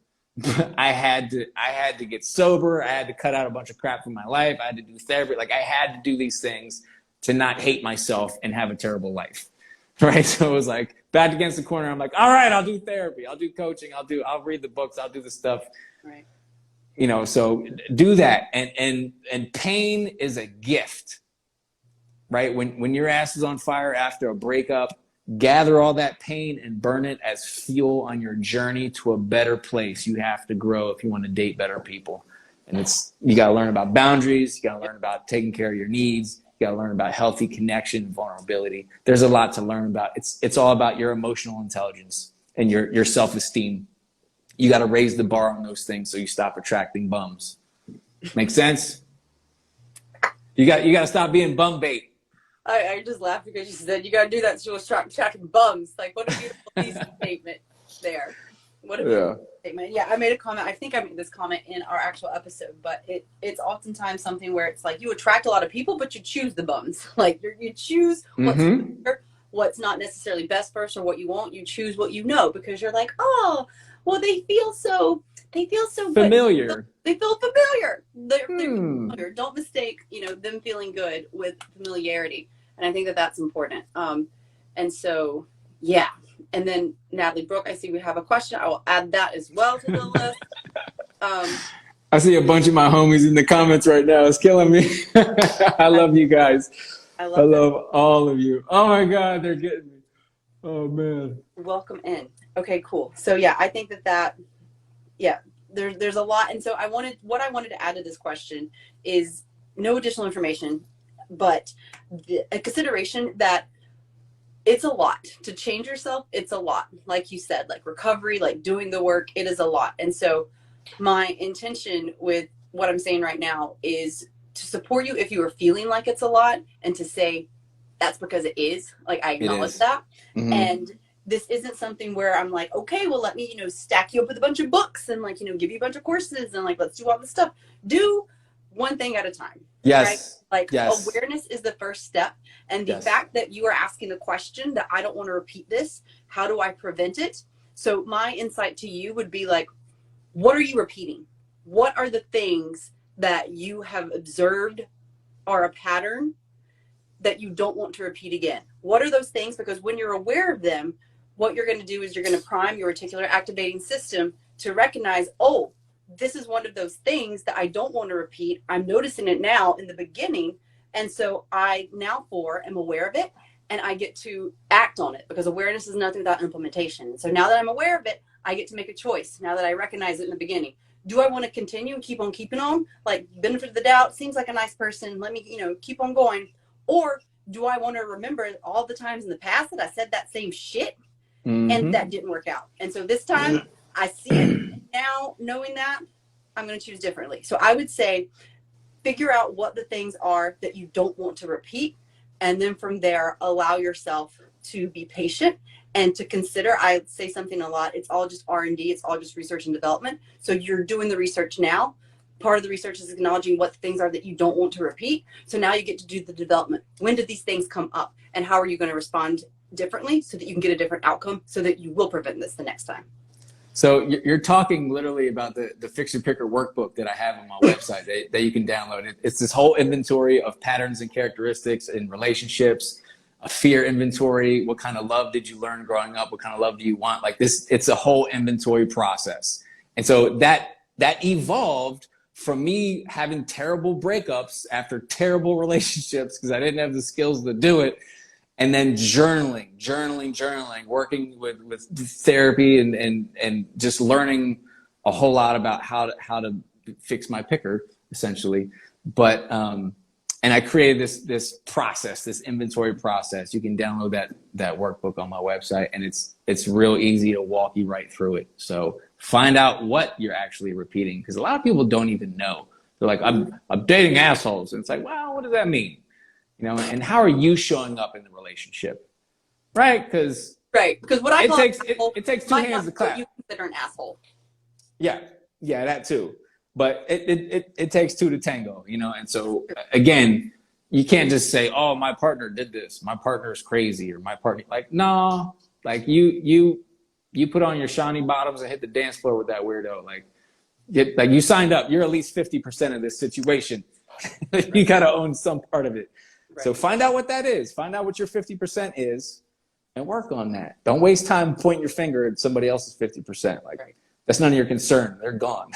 I had to get sober. I had to cut out a bunch of crap from my life. I had to do therapy. Like I had to do these things to not hate myself and have a terrible life. Right. So it was like backed against the corner. I'm like, all right, I'll do therapy. I'll do coaching. I'll read the books. I'll do the stuff. Right. You know, so do that. And pain is a gift, right? When your ass is on fire after a breakup, gather all that pain and burn it as fuel on your journey to a better place. You have to grow if you want to date better people. And you got to learn about boundaries. You got to learn about taking care of your needs. You got to learn about healthy connection and vulnerability. There's a lot to learn about. It's all about your emotional intelligence and your self-esteem. You got to raise the bar on those things so you stop attracting bums. Make sense? You got to stop being bum bait. I just laughed because you said you got to do that so you'll start attracting bums. Like, what a beautiful thesis statement there. What a beautiful statement. Yeah, I made a comment. I think I made this comment in our actual episode, but it's oftentimes something where it's like you attract a lot of people, but you choose the bums. Like you choose what's not necessarily best first or what you want. You choose what you know because you're like, oh, well, they feel so familiar. Good. They feel familiar. They're familiar. Don't mistake, them feeling good with familiarity. And I think that that's important. And so, yeah. And then Natalie Brooke, I see we have a question. I will add that as well to the list. I see a bunch of my homies in the comments right now. It's killing me. I love you guys. I love all of you. Oh my God, they're getting me. Oh man. Welcome in. Okay, cool. So yeah, I think there's a lot. And so what I wanted to add to this question is no additional information, but a consideration that it's a lot to change yourself. It's a lot. Like you said, like recovery, like doing the work, it is a lot. And so my intention with what I'm saying right now is to support you if you are feeling like it's a lot and to say that's because it is. Like I acknowledge that. Mm-hmm. And this isn't something where I'm like, okay, well, let me, stack you up with a bunch of books and like, give you a bunch of courses and like, let's do all this stuff. Do one thing at a time. Yes. Right? Like awareness is the first step. And the fact that you are asking the question that I don't want to repeat this, how do I prevent it? So my insight to you would be like, what are you repeating? What are the things that you have observed are a pattern that you don't want to repeat again? What are those things? Because when you're aware of them, what you're going to do is you're going to prime your reticular activating system to recognize, oh, this is one of those things that I don't want to repeat. I'm noticing it now in the beginning. And so I now am aware of it and I get to act on it because awareness is nothing without implementation. So now that I'm aware of it, I get to make a choice. Now that I recognize it in the beginning, do I want to continue and keep on keeping on? Like benefit of the doubt, seems like a nice person. Let me, keep on going. Or do I want to remember all the times in the past that I said that same shit and that didn't work out? And so this time I see it now, knowing that I'm going to choose differently. So I would say, figure out what the things are that you don't want to repeat. And then from there, allow yourself to be patient and to consider. I say something a lot. It's all just R&D. It's all just research and development. So you're doing the research now. part of the research is acknowledging what things are that you don't want to repeat. So now you get to do the development. When did these things come up, and how are you going to respond differently so that you can get a different outcome so that you will prevent this the next time? So you're talking literally about the Fix Your Picker workbook that I have on my website that you can download. It's this whole inventory of patterns and characteristics in relationships, a fear inventory. What kind of love did you learn growing up? What kind of love do you want? Like this, it's a whole inventory process. And so that evolved from me having terrible breakups after terrible relationships because I didn't have the skills to do it. And then journaling, working with therapy and just learning a whole lot about how to fix my picker, essentially. But and I created this process, this inventory process. You can download that workbook on my website, and it's real easy to walk you right through it. So find out what you're actually repeating, because a lot of people don't even know. They're like, I'm dating assholes, and it's like, well, what does that mean? You know, and how are you showing up in the relationship, right? Because what I call it takes two hands to clap. What you consider an asshole. Yeah, that too. But it takes two to tango, you know. And so again, you can't just say, "Oh, my partner did this. My partner is crazy," or "My partner." Like, no, like you put on your shiny bottoms and hit the dance floor with that weirdo. Like you signed up. You're at least 50% of this situation. You got to own some part of it. Right. So find out what that is. Find out what your 50% is and work on that. Don't waste time pointing your finger at somebody else's 50%. Like, right. That's none of your concern. They're gone.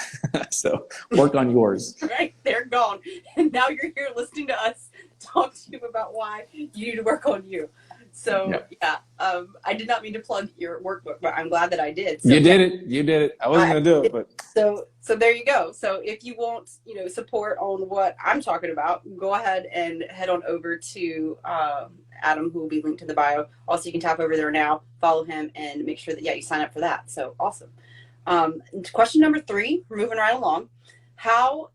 So work on yours. Right. They're gone. And now you're here listening to us talk to you about why you need to work on you. So, yeah, I did not mean to plug your workbook, but I'm glad that I did. So, you did it. I wasn't going to do it, but. So there you go. So if you want, support on what I'm talking about, go ahead and head on over to Adam, who will be linked to the bio. Also, you can tap over there now, follow him, and make sure that, you sign up for that. So awesome. Question number 3, we're moving right along.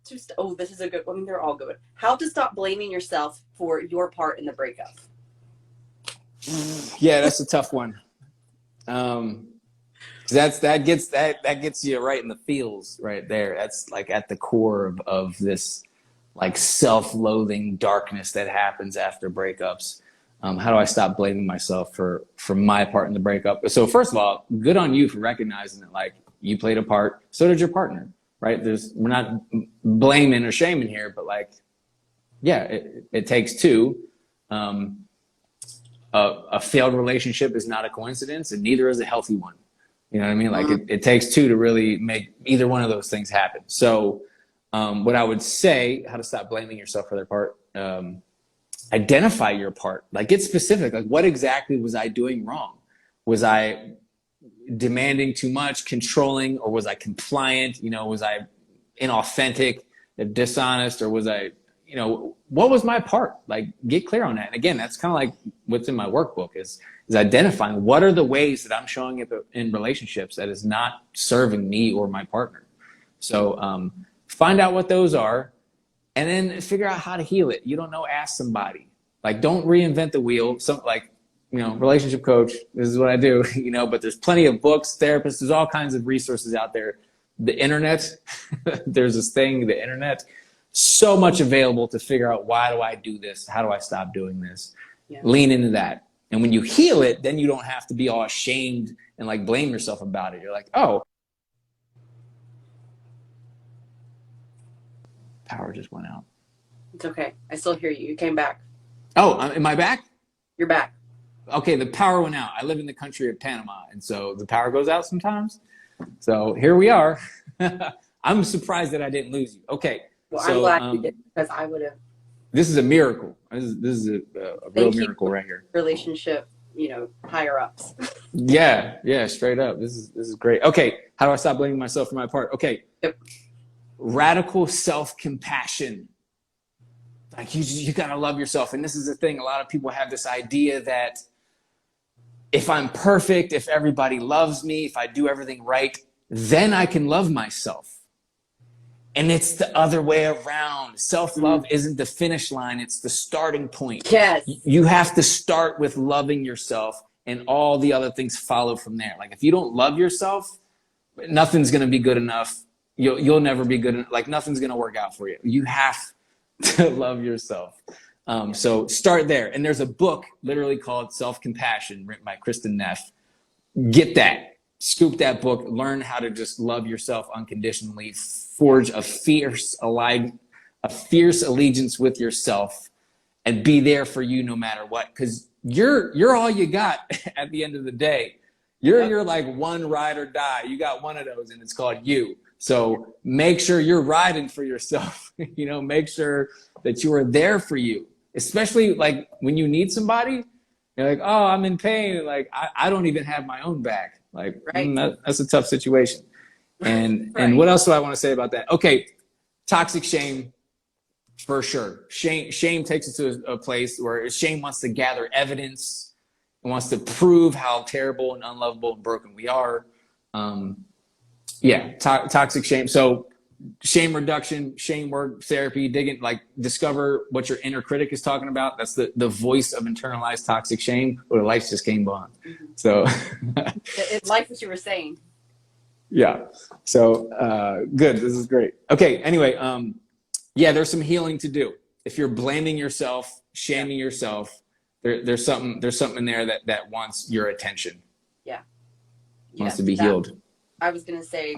This is a good one. They're all good. How to stop blaming yourself for your part in the breakup. Yeah, that's a tough one. That gets you right in the feels right there. That's like at the core of this like self-loathing darkness that happens after breakups. How do I stop blaming myself for my part in the breakup? So first of all, good on you for recognizing that like you played a part. So did your partner, right? We're not blaming or shaming here, but like, yeah, it takes two. A failed relationship is not a coincidence, and neither is a healthy one. You know what I mean? Like it takes two to really make either one of those things happen. So what I would say, how to stop blaming yourself for their part, identify your part. Like get specific. Like what exactly was I doing wrong? Was I demanding too much, controlling, or was I compliant? Was I inauthentic, dishonest, or was I, what was my part? Like get clear on that. And again, that's kind of like what's in my workbook is identifying what are the ways that I'm showing up in relationships that is not serving me or my partner. So find out what those are and then figure out how to heal it. You don't know, ask somebody. Like don't reinvent the wheel. Relationship coach, this is what I do, but there's plenty of books, therapists, there's all kinds of resources out there. The internet, there's this thing, the internet, so much available to figure out why do I do this? How do I stop doing this? Yeah. Lean into that. And when you heal it, then you don't have to be all ashamed and like blame yourself about it. You're like, oh, power just went out. It's okay. I still hear you. You came back. Oh, am I back? You're back. Okay, the power went out. I live in the country of Panama, and so the power goes out sometimes. So here we are. I'm surprised that I didn't lose you. Okay. Well, so, I'm glad you did, because I would have. This is a miracle. This is a real miracle right here. Relationship, higher ups. Yeah, straight up. This is great. Okay, how do I stop blaming myself for my part? Okay. Yep. Radical self-compassion. Like you gotta love yourself. And this is the thing, a lot of people have this idea that if I'm perfect, if everybody loves me, if I do everything right, then I can love myself. And it's the other way around. Self-love isn't the finish line, it's the starting point. Yes. You have to start with loving yourself and all the other things follow from there. Like if you don't love yourself, nothing's gonna be good enough. you'll never be good. Like nothing's going to work out for you. You have to love yourself. So start there. And there's a book literally called Self-Compassion written by Kristen Neff. Get that, scoop that book, learn how to just love yourself unconditionally, forge a fierce allegiance with yourself, and be there for you no matter what. Because you're all you got at the end of the day. You're like one ride or die. You got one of those, and it's called you. So make sure you're riding for yourself. Make sure that you are there for you, especially like when you need somebody. You're like, oh, I'm in pain. Like I don't even have my own back. Like that's a tough situation. And and what else do I want to say about that? Okay, toxic shame. For sure. Shame takes us to a place where shame wants to gather evidence. It wants to prove how terrible and unlovable and broken we are. Toxic shame. So shame reduction, shame work, therapy, discover what your inner critic is talking about. That's the voice of internalized toxic shame, or lights just came on. So it's like what you were saying. Yeah. So good. This is great. Okay. Anyway, there's some healing to do. If you're blaming yourself, shaming yourself, there's something in there that wants your attention. Yeah. Wants to be healed. I was going to say,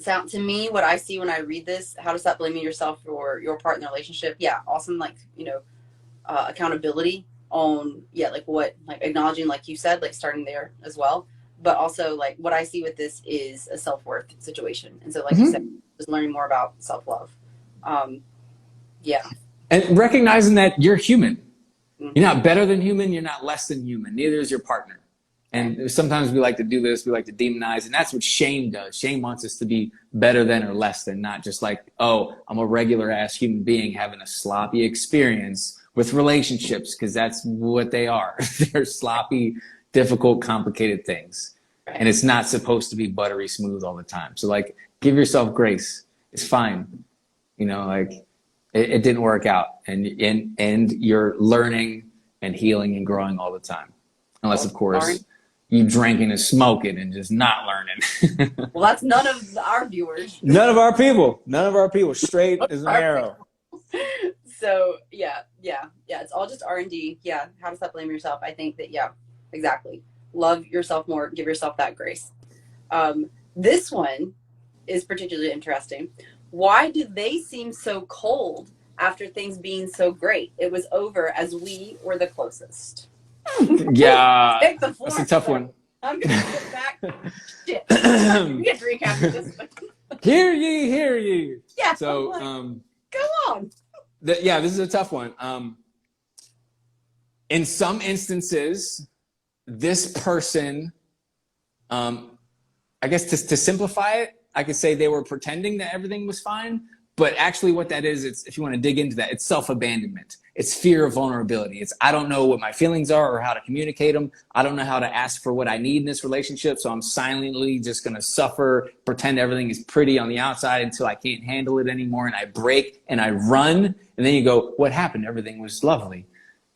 to me, what I see when I read this, how to stop blaming yourself for your part in the relationship. Yeah. Awesome. Accountability on, acknowledging, like you said, starting there as well. But also what I see with this is a self-worth situation. And so you said, just learning more about self-love. And recognizing that you're human. You're not better than human. You're not less than human. Neither is your partner. And sometimes we like to do this. We like to demonize. And that's what shame does. Shame wants us to be better than or less than, not just like, oh, I'm a regular ass human being having a sloppy experience with relationships, because that's what they are. They're sloppy, difficult, complicated things. And it's not supposed to be buttery smooth all the time. So give yourself grace. It's fine. It didn't work out, and you're learning and healing and growing all the time. Unless, of course, you drinking and smoking and just not learning. Well, that's none of our viewers. None of our people. Straight as an arrow. So it's all just R&D. Yeah, how to stop blaming yourself. I think that exactly. Love yourself more. Give yourself that grace. This one is particularly interesting. Why do they seem so cold after things being so great? It was over as we were the closest. Yeah, that's a tough one. I'm going to sit back. Shit. You get a drink after this one. Hear ye. Yeah. So, go on. This is a tough one. In some instances, this person, I guess to simplify it, I could say they were pretending that everything was fine, but actually what that is, it's, if you want to dig into that, it's self-abandonment. It's fear of vulnerability. It's, I don't know what my feelings are or how to communicate them. I don't know how to ask for what I need in this relationship. So I'm silently just going to suffer, pretend everything is pretty on the outside until I can't handle it anymore. And I break and I run. And then you go, what happened? Everything was lovely.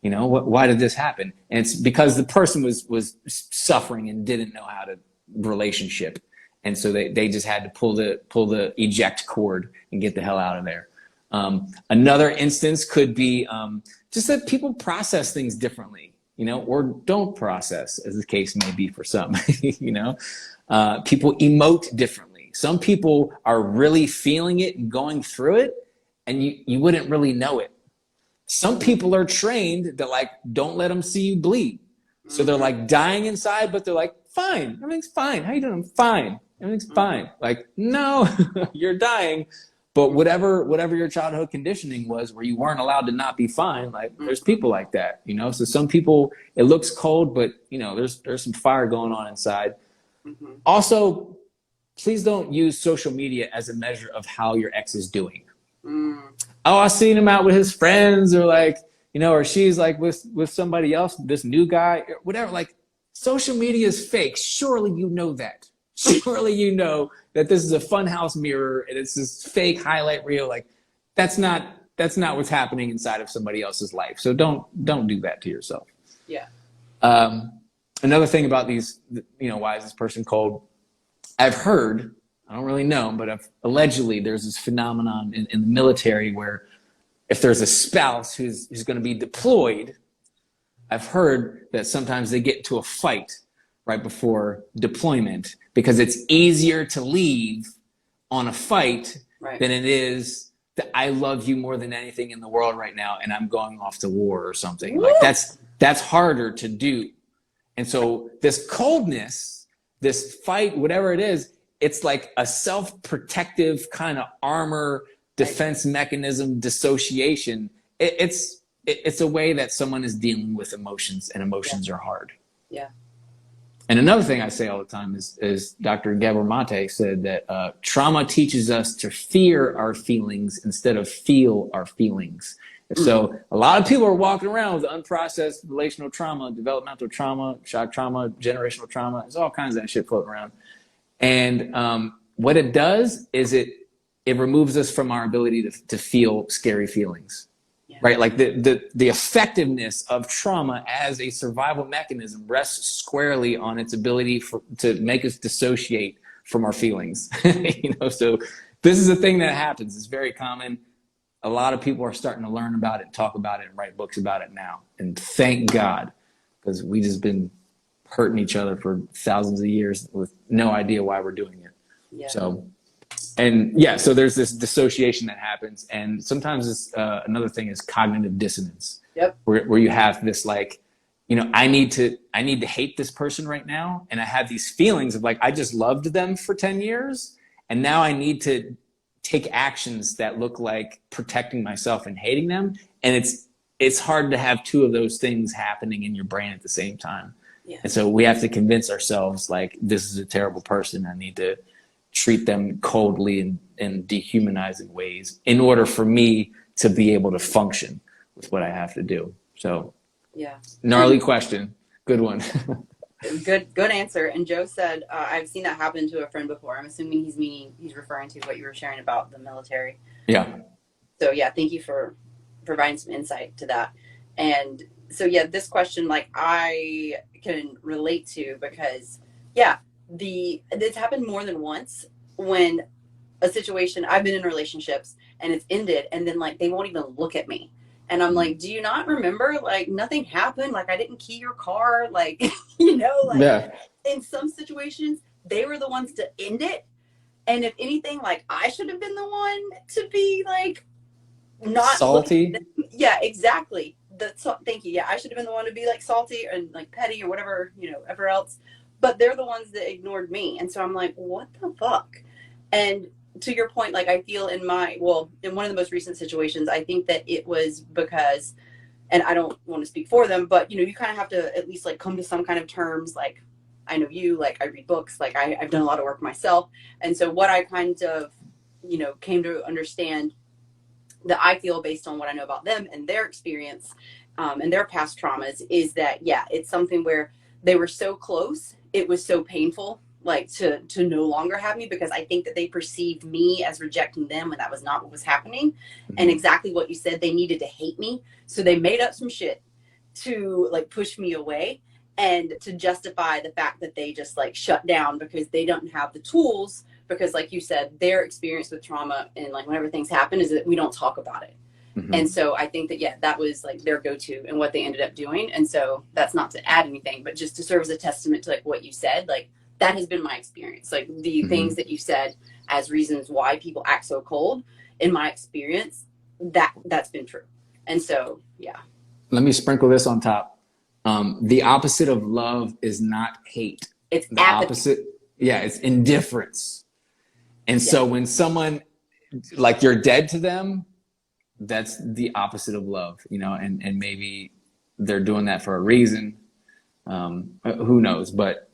Why did this happen? And it's because the person was suffering and didn't know how to relationship. And so they just had to pull the eject cord and get the hell out of there. Another instance could be just that people process things differently, or don't process, as the case may be for some. People emote differently. Some people are really feeling it and going through it, and you wouldn't really know it. Some people are trained that don't let them see you bleed. So they're dying inside, but they're fine, everything's fine. How you doing? I'm fine. Everything's fine. No, you're dying. But whatever your childhood conditioning was, where you weren't allowed to not be fine, there's people like that, So some people, it looks cold, but there's some fire going on inside. Mm-hmm. Also, please don't use social media as a measure of how your ex is doing. Oh, I seen him out with his friends, or or she's with somebody else, this new guy, or whatever. Social media is fake. Surely you know that. Surely you know that this is a funhouse mirror and it's this fake highlight reel. That's not what's happening inside of somebody else's life. So don't do that to yourself. Yeah. Another thing about these, why is this person cold? I've heard I don't really know, but allegedly there's this phenomenon in the military where if there's a spouse who's going to be deployed, I've heard that sometimes they get into a fight right before deployment because it's easier to leave on a fight than it is that I love you more than anything in the world right now and I'm going off to war or something. Woo! Like that's harder to do. And so this coldness, this fight, whatever it is, it's like a self-protective kind of armor, defense mechanism, dissociation. It's a way that someone is dealing with emotions, and emotions are hard. Yeah. And another thing I say all the time is Dr. Gabor Mate said that trauma teaches us to fear our feelings instead of feel our feelings. And so a lot of people are walking around with unprocessed relational trauma, developmental trauma, shock trauma, generational trauma. There's all kinds of that shit floating around. And what it does is it removes us from our ability to feel scary feelings, right? Like the effectiveness of trauma as a survival mechanism rests squarely on its ability to make us dissociate from our feelings. So this is a thing that happens. It's very common. A lot of people are starting to learn about it, talk about it, and write books about it now. And thank God, because we just been hurting each other for thousands of years with no idea why we're doing it. Yeah. So there's this dissociation that happens. And sometimes it's, another thing is cognitive dissonance. Yep. Where you have this like, I need to hate this person right now. And I have these feelings of like, I just loved them for 10 years. And now I need to take actions that look like protecting myself and hating them. And it's hard to have two of those things happening in your brain at the same time. Yeah. And so we have to convince ourselves like this is a terrible person. I need to treat them coldly and dehumanizing ways in order for me to be able to function with what I have to do. So gnarly question. Good one. Good answer. And Joe said, I've seen that happen to a friend before. I'm assuming he's referring to what you were sharing about the military. Yeah. So thank you for providing some insight to that. And so this question, like I can relate to because it's happened more than once when a situation, I've been in relationships and it's ended and then like they won't even look at me. And I'm like, do you not remember? Like nothing happened. Like I didn't key your car. Like, in some situations, they were the ones to end it. And if anything, like I should have been the one to be like not salty. Yeah, exactly. Thank you. Yeah, I should have been the one to be like salty and like petty or whatever, ever else. But they're the ones that ignored me. And so I'm like, what the fuck? And to your point, like I feel in one of the most recent situations, I think that it was because, and I don't want to speak for them, but you kind of have to at least like come to some kind of terms. Like I know you, like I read books, like I've done a lot of work myself. And so what I kind of, came to understand that I feel based on what I know about them and their experience and their past traumas is that, it's something where they were so close. It was so painful, like to no longer have me because I think that they perceived me as rejecting them when that was not what was happening. Mm-hmm. And exactly what you said, they needed to hate me. So they made up some shit to like push me away and to justify the fact that they just like shut down because they don't have the tools because like you said, their experience with trauma and like whenever things happen is that we don't talk about it. Mm-hmm. And so I think that, that was like their go-to and what they ended up doing. And so that's not to add anything, but just to serve as a testament to like what you said, like that has been my experience. Like the mm-hmm. things that you said as reasons why people act so cold in my experience, that's been true. And so, let me sprinkle this on top. The opposite of love is not hate. It's the apathy. Opposite. Yeah. It's indifference. And so when someone like you're dead to them, that's the opposite of love, and maybe they're doing that for a reason. Who knows? But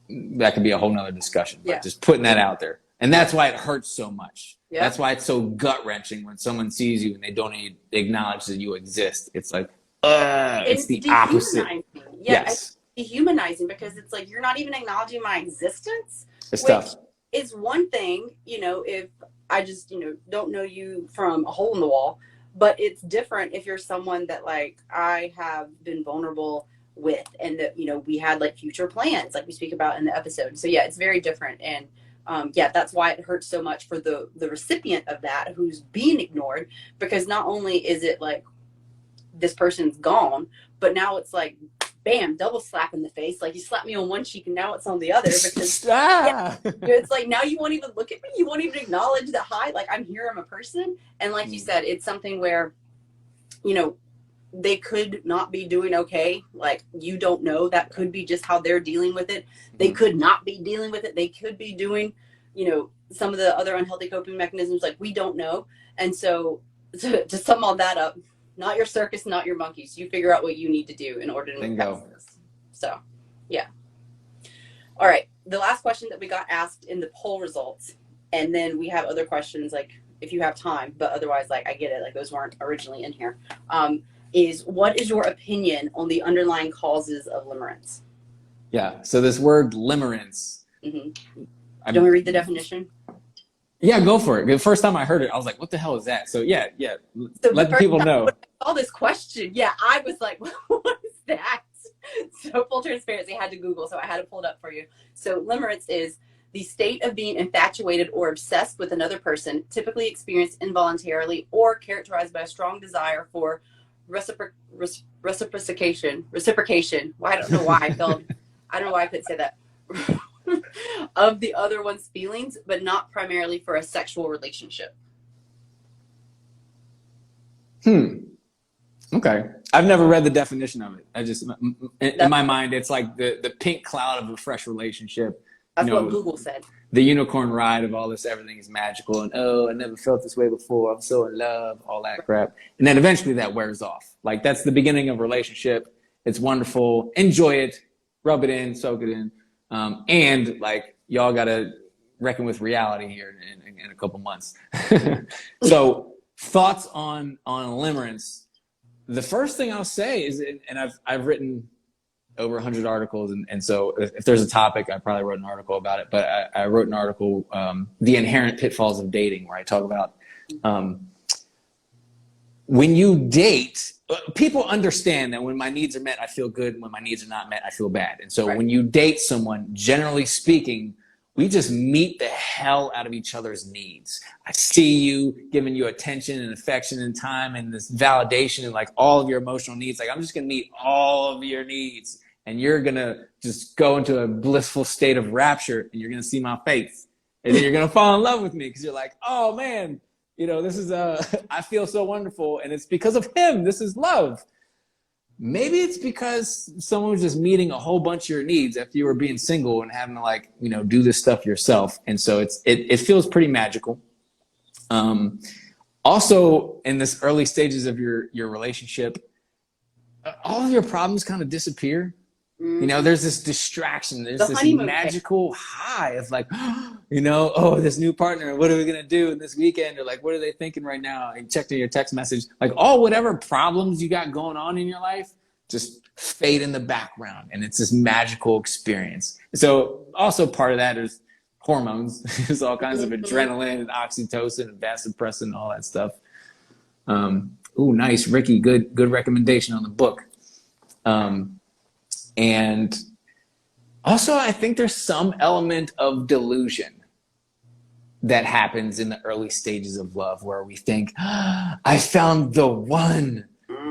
that could be a whole nother discussion. But just putting that out there. And that's why it hurts so much. Yeah. That's why it's so gut wrenching when someone sees you and they don't even acknowledge that you exist. It's like, it's the opposite. It's dehumanizing because it's like, you're not even acknowledging my existence. It's tough. It's one thing, if I just, don't know you from a hole in the wall, but it's different if you're someone that like I have been vulnerable with and that, we had like future plans like we speak about in the episode. So it's very different. And yeah, that's why it hurts so much for the recipient of that who's being ignored, because not only is it like this person's gone, but now it's like, bam, double slap in the face. Like you slapped me on one cheek and now it's on the other, because yeah, it's like now you won't even look at me. You won't even acknowledge that, hi, like I'm here, I'm a person. And like you said, it's something where, you know, they could not be doing okay. Like you don't know, that could be just how they're dealing with it. They could not be dealing with it. They could be doing, you know, some of the other unhealthy coping mechanisms, like we don't know. And so to sum all that up, not your circus, not your monkeys. You figure out what you need to do in order to move past this. So, yeah. All right. The last question that we got asked in the poll results, and then we have other questions, like if you have time, but otherwise, like I get it, like those weren't originally in here, is what is your opinion on the underlying causes of limerence? Yeah. So this word limerence. Mm-hmm. Don't we read the definition? Yeah, go for it. The first time I heard it, I was like, what the hell is that? So yeah. So let people know. When I saw this question, yeah, I was like, what is that? So full transparency, I had to Google, so I had to pull it up for you. So limerence is the state of being infatuated or obsessed with another person, typically experienced involuntarily or characterized by a strong desire for reciprocation. Well, I don't know why I don't know why I couldn't say that. Of the other one's feelings, but not primarily for a sexual relationship. Okay. I've never read the definition of it. I just, in my mind, it's like the pink cloud of a fresh relationship. That's what Google said. The unicorn ride of all this, everything is magical, and oh, I never felt this way before, I'm so in love, all that crap. And then eventually that wears off. Like that's the beginning of a relationship. It's wonderful. Enjoy it. Rub it in, soak it in. And like y'all gotta reckon with reality here in a couple months. So thoughts on limerence. The first thing I'll say is, and I've written over 100 articles, and so if there's a topic, I probably wrote an article about it. But I wrote an article, The Inherent Pitfalls of Dating, where I talk about when you date, people understand that when my needs are met, I feel good. And when my needs are not met, I feel bad. And so when you date someone, generally speaking, we just meet the hell out of each other's needs. I see you, giving you attention and affection and time and this validation and like all of your emotional needs. Like I'm just going to meet all of your needs, and you're going to just go into a blissful state of rapture, and you're going to see my face, and then you're going to fall in love with me because you're like, oh man, you know, this is I feel so wonderful, and it's because of him. This is love. Maybe it's because someone was just meeting a whole bunch of your needs after you were being single and having to like, you know, do this stuff yourself. And so it feels pretty magical. Also in this early stages of your relationship, all of your problems kind of disappear. You know, there's this distraction. There's this magical high of like, you know, oh, this new partner, what are we going to do this weekend? Or like, what are they thinking right now? And check your text message. Like whatever problems you got going on in your life just fade in the background. And it's this magical experience. So also part of that is hormones. There's all kinds of adrenaline and oxytocin and vasopressin and all that stuff. Ooh, nice. Ricky, good recommendation on the book. And also, I think there's some element of delusion that happens in the early stages of love where we think, I found the one.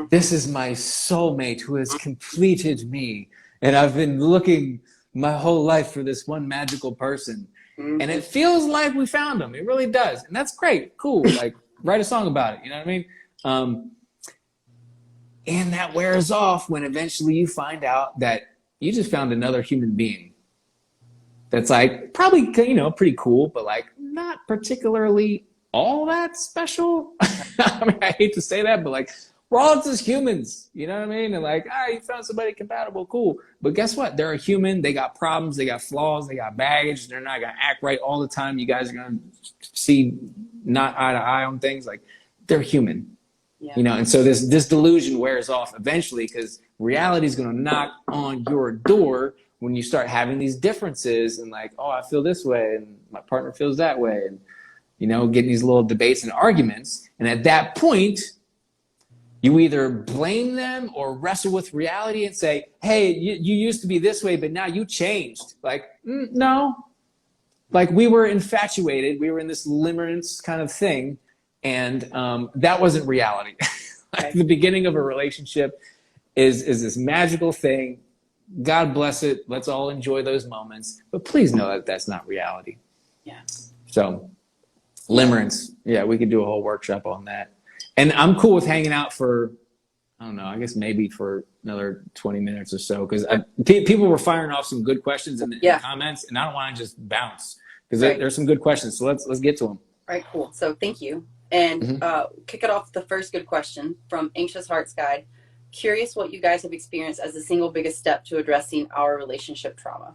This is my soulmate who has completed me. And I've been looking my whole life for this one magical person. And it feels like we found him. It really does. And that's great. Cool. Like, write a song about it. You know what I mean? And that wears off when eventually you find out that you just found another human being that's like probably, you know, pretty cool, but like not particularly all that special. I mean, I hate to say that, but like we're all just humans, you know what I mean? And like, you found somebody compatible, cool. But guess what? They're a human. They got problems. They got flaws. They got baggage. They're not going to act right all the time. You guys are going to see not eye to eye on things. Like they're human. Yeah. You know, and so this delusion wears off eventually because reality is going to knock on your door when you start having these differences and like, oh, I feel this way and my partner feels that way, and you know, getting these little debates and arguments. And at that point, you either blame them or wrestle with reality and say, hey, you used to be this way, but now you changed. Like, no, like we were infatuated. We were in this limerence kind of thing. And that wasn't reality. Like the beginning of a relationship is this magical thing. God bless it. Let's all enjoy those moments. But please know that that's not reality. Yeah. So limerence. Yeah, we could do a whole workshop on that. And I'm cool with hanging out for, I don't know, I guess maybe for another 20 minutes or so. Because people were firing off some good questions in the comments. And I don't want to just bounce. Because there's some good questions. So let's get to them. All right, cool. So thank you. And kick it off with the first good question from Anxious Hearts Guide. Curious what you guys have experienced as the single biggest step to addressing our relationship trauma.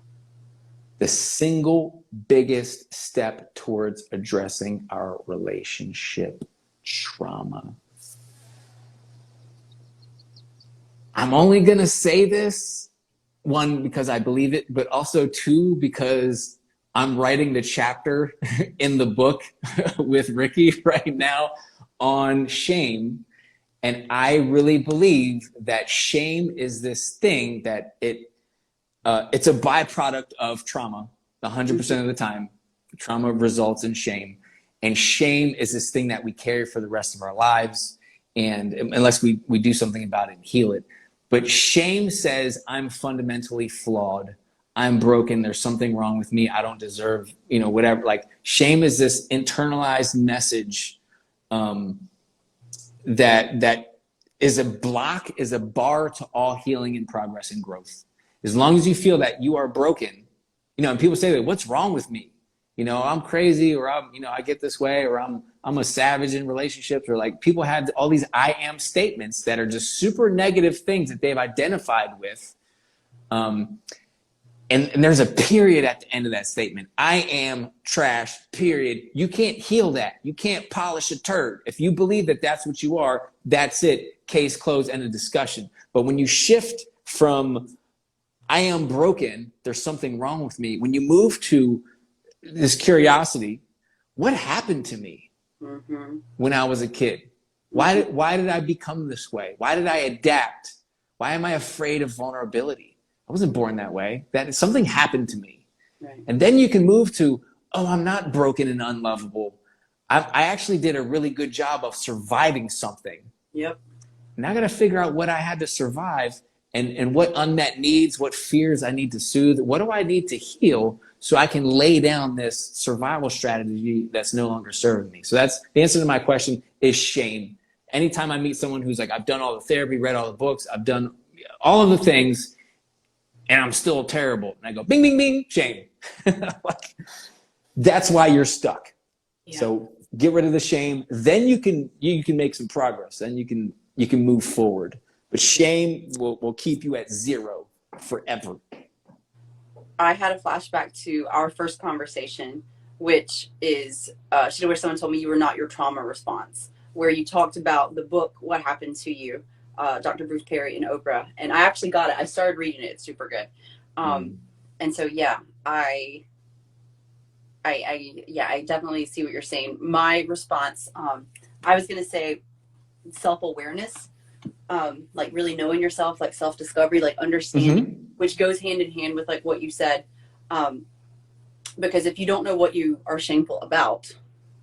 The single biggest step towards addressing our relationship trauma. I'm only going to say this, one, because I believe it, but also two, because I'm writing the chapter in the book with Ricky right now on shame. And I really believe that shame is this thing that it's a byproduct of trauma 100% of the time. Trauma results in shame. And shame is this thing that we carry for the rest of our lives. And unless we do something about it and heal it. But shame says I'm fundamentally flawed. I'm broken. There's something wrong with me. I don't deserve, whatever. Like shame is this internalized message that is a block, is a bar to all healing and progress and growth. As long as you feel that you are broken, and people say that, what's wrong with me? I'm crazy, or I get this way, or I'm a savage in relationships, or like people have all these I am statements that are just super negative things that they've identified with. And there's a period at the end of that statement. I am trash, period. You can't heal that. You can't polish a turd. If you believe that that's what you are, that's it. Case closed, end of discussion. But when you shift from I am broken, there's something wrong with me. When you move to this curiosity, what happened to me when I was a kid? Why did I become this way? Why did I adapt? Why am I afraid of vulnerability? I wasn't born that way. That something happened to me. Right. And then you can move to, I'm not broken and unlovable. I actually did a really good job of surviving something. Yep. And I got to figure out what I had to survive and what unmet needs, what fears I need to soothe. What do I need to heal so I can lay down this survival strategy that's no longer serving me? So that's the answer to my question is shame. Anytime I meet someone who's like, I've done all the therapy, read all the books, I've done all of the things, and I'm still terrible. And I go, bing, bing, bing, shame. Like, that's why you're stuck. Yeah. So get rid of the shame. Then you can make some progress. Then you can move forward. But shame will keep you at zero forever. I had a flashback to our first conversation, which is, where someone told me you were not your trauma response, where you talked about the book, What Happened to You, Dr. Bruce Perry and Oprah. And I actually got it. I started reading it. It's super good. And so, yeah, I definitely see what you're saying. My response, I was going to say self-awareness, like really knowing yourself, like self-discovery, like understanding, which goes hand in hand with like what you said. Because if you don't know what you are shameful about,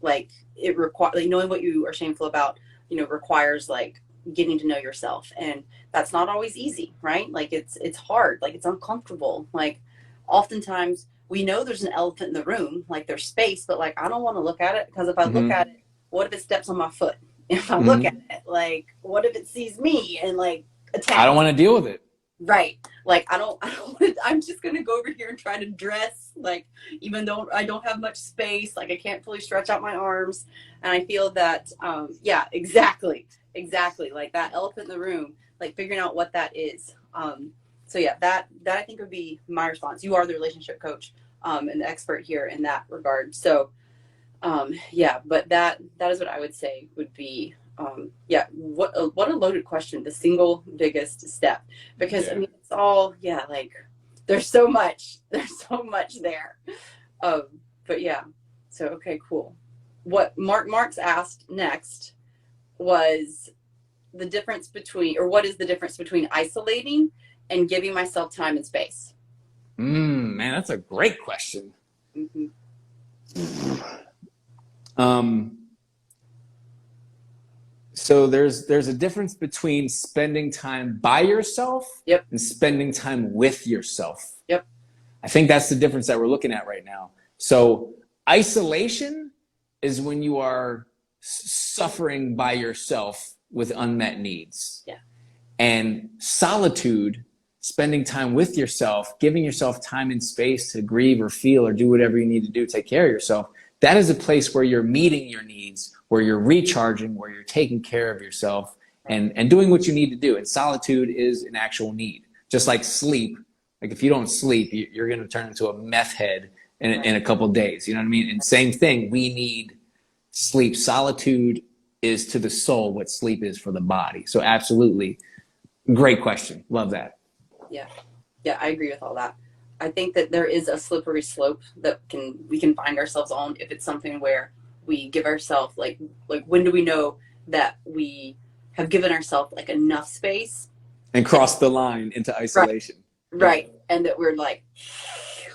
like it requires, like knowing what you are shameful about, requires like getting to know yourself. And that's not always easy, right? Like it's hard, like it's uncomfortable. Like oftentimes we know there's an elephant in the room, like there's space, but like, I don't want to look at it because if I look at it, what if it steps on my foot? If I look at it, like, what if it sees me and like attacks? I don't want to deal with it. Right. Like, I'm just going to go over here and try to dress, like, even though I don't have much space, like I can't fully stretch out my arms. And I feel that, yeah, exactly. Like that elephant in the room, like figuring out what that is. So yeah, that I think would be my response. You are the relationship coach, and the expert here in that regard. So, yeah, but that is what I would say would be, yeah, what a loaded question, the single biggest step, because I mean, it's all, yeah, like there's so much there. But yeah, so, okay, cool. What Mark's asked next was the difference between, or what is the difference between isolating and giving myself time and space? Man, that's a great question. So there's a difference between spending time by yourself Yep. and spending time with yourself. Yep. I think that's the difference that we're looking at right now. So isolation is when you are suffering by yourself with unmet needs. Yeah. And solitude, spending time with yourself, giving yourself time and space to grieve or feel or do whatever you need to do to take care of yourself, that is a place where you're meeting your needs, where you're recharging, where you're taking care of yourself and doing what you need to do. And solitude is an actual need. Just like sleep. Like if you don't sleep, you're going to turn into a meth head in a couple of days. You know what I mean? And same thing, we need sleep. Solitude is to the soul what sleep is for the body. So absolutely. Great question. Love that. Yeah. Yeah, I agree with all that. I think that there is a slippery slope that we can find ourselves on if it's something where we give ourselves like when do we know that we have given ourselves like enough space and cross the line into isolation. Right. And that we're like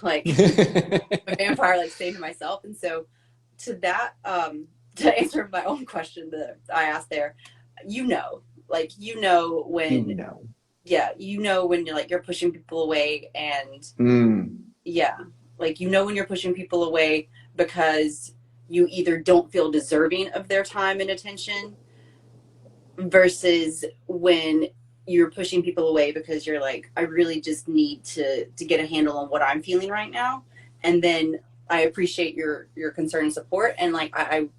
a vampire, like staying to myself. And so to that, to answer my own question that I asked there, when when you're like, you're pushing people away and when you're pushing people away because you either don't feel deserving of their time and attention versus when you're pushing people away because you're like, I really just need to get a handle on what I'm feeling right now. And then I appreciate your concern and support. And like,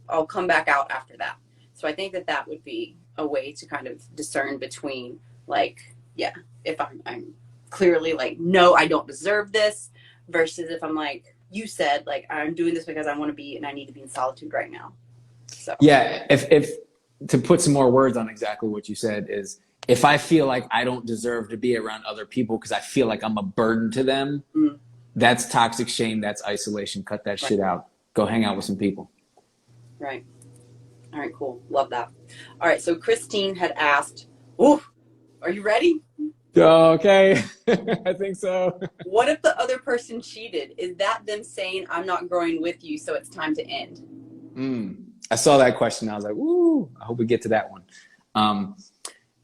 I'll come back out after that. So I think that would be a way to kind of discern between like, if I'm clearly like, no, I don't deserve this versus if I'm like, you said, like, I'm doing this because I want to be, and I need to be in solitude right now. So, yeah. If to put some more words on exactly what you said is, if I feel like I don't deserve to be around other people because I feel like I'm a burden to them, that's toxic shame. That's isolation. Cut that shit out. Go hang out with some people. Right. All right, cool. Love that. All right. So Christine had asked, are you ready? Okay. I think so. What if the other person cheated? Is that them saying, I'm not growing with you, so it's time to end? I saw that question. I was like, ooh, I hope we get to that one.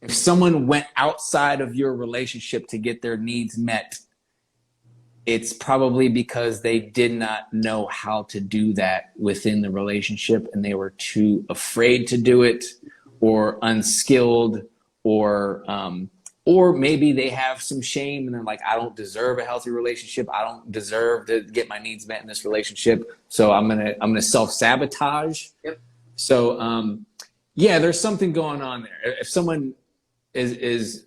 If someone went outside of your relationship to get their needs met, it's probably because they did not know how to do that within the relationship and they were too afraid to do it or unskilled or maybe they have some shame and they're like, I don't deserve a healthy relationship. I don't deserve to get my needs met in this relationship. So I'm gonna self-sabotage. Yep. So there's something going on there. If someone is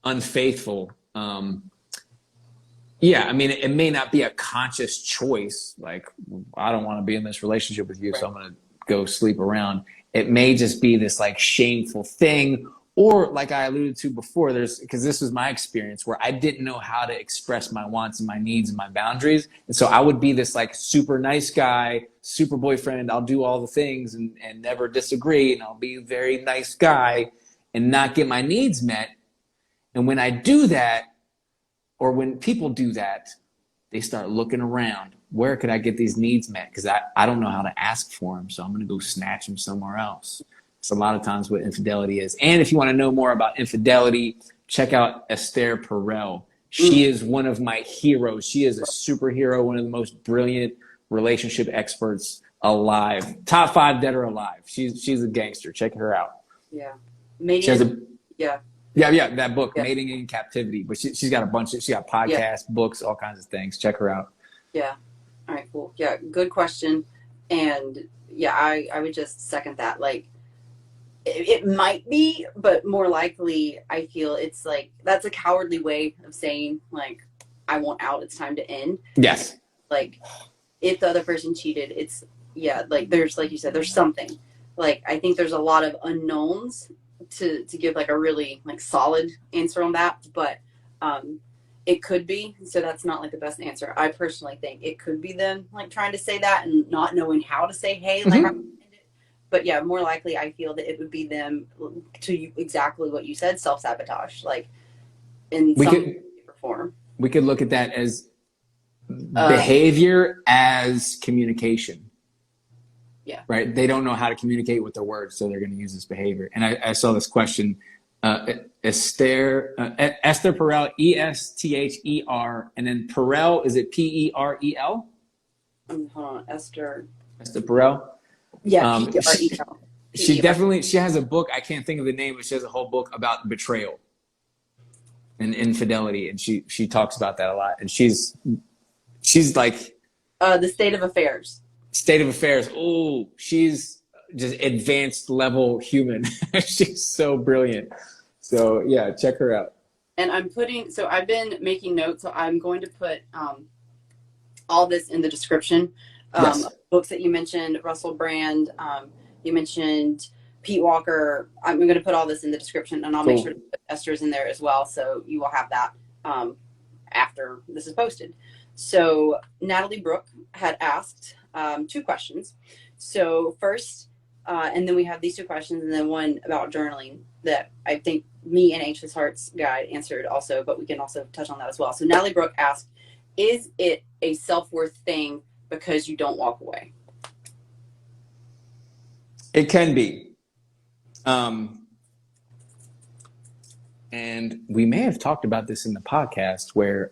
unfaithful, it may not be a conscious choice. Like, I don't want to be in this relationship with you, so I'm going to go sleep around. It may just be this like shameful thing. Or like I alluded to before, because this was my experience where I didn't know how to express my wants and my needs and my boundaries. And so I would be this like super nice guy, super boyfriend. I'll do all the things and never disagree. And I'll be a very nice guy and not get my needs met. And when I do that, or when people do that, they start looking around. Where could I get these needs met? Because I don't know how to ask for them. So I'm going to go snatch them somewhere else. It's a lot of times what infidelity is. And if you want to know more about infidelity, check out Esther Perel. She is one of my heroes. She is a superhero, one of the most brilliant relationship experts alive. Top 5 dead or alive. She's a gangster. Check her out. Yeah. Yeah, that book, Mating in Captivity. But she's got a bunch of, she got podcasts, books, all kinds of things. Check her out. Yeah. All right, cool. Yeah, good question. And yeah, I would just second that. Like, it might be, but more likely, I feel it's like, that's a cowardly way of saying, like, I want out, it's time to end. Yes. Like, if the other person cheated, it's, like, there's, like you said, there's something. Like, I think there's a lot of unknowns to give, like, a really, like, solid answer on that, but it could be, so that's not, like, the best answer. I personally think it could be them, like, trying to say that and not knowing how to say, hey, like, but yeah, more likely I feel that it would be them to exactly what you said, self-sabotage, like in some shape or form. We could look at that as behavior as communication. Yeah. Right. They don't know how to communicate with their words, so they're going to use this behavior. And I saw this question, Esther Perel, Esther, and then Perel, is it Perel? Hold on, Esther Perel. Yeah, Perel. She has a book. I can't think of the name, but she has a whole book about betrayal and infidelity, and she talks about that a lot. And she's like the state of affairs. State of affairs. Oh, she's just advanced level human. She's so brilliant. So yeah, check her out. And I've been making notes, so I'm going to put all this in the description. Yes. Books that you mentioned, Russell Brand, you mentioned Pete Walker. I'm going to put all this in the description, and I'll make sure to put Esther's in there as well, so you will have that after this is posted. So Natalie Brooke had asked 2 questions. So first, and then we have these 2 questions, and then one about journaling that I think me and Anxious Hearts Guide answered also, but we can also touch on that as well. So Natalie Brooke asked, is it a self-worth thing because you don't walk away? It can be. And we may have talked about this in the podcast where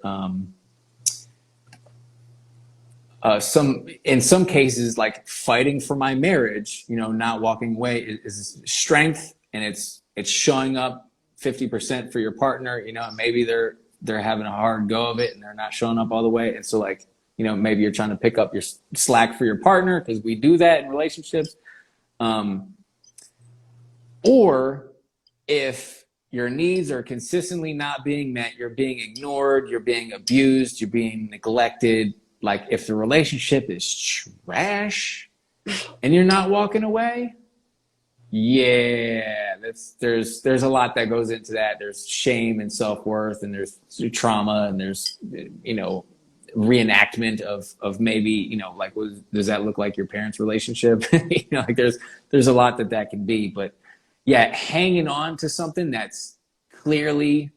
in some cases, like fighting for my marriage, not walking away is strength, and it's showing up 50% for your partner. Maybe they're having a hard go of it and they're not showing up all the way, and so maybe you're trying to pick up your slack for your partner, because we do that in relationships. Or if your needs are consistently not being met, you're being ignored, you're being abused, you're being neglected. Like if the relationship is trash and you're not walking away, yeah, there's a lot that goes into that. There's shame and self-worth, and there's trauma, and there's, reenactment of maybe, does that look like your parents' relationship? There's a lot that can be, but yeah, hanging on to something that's clearly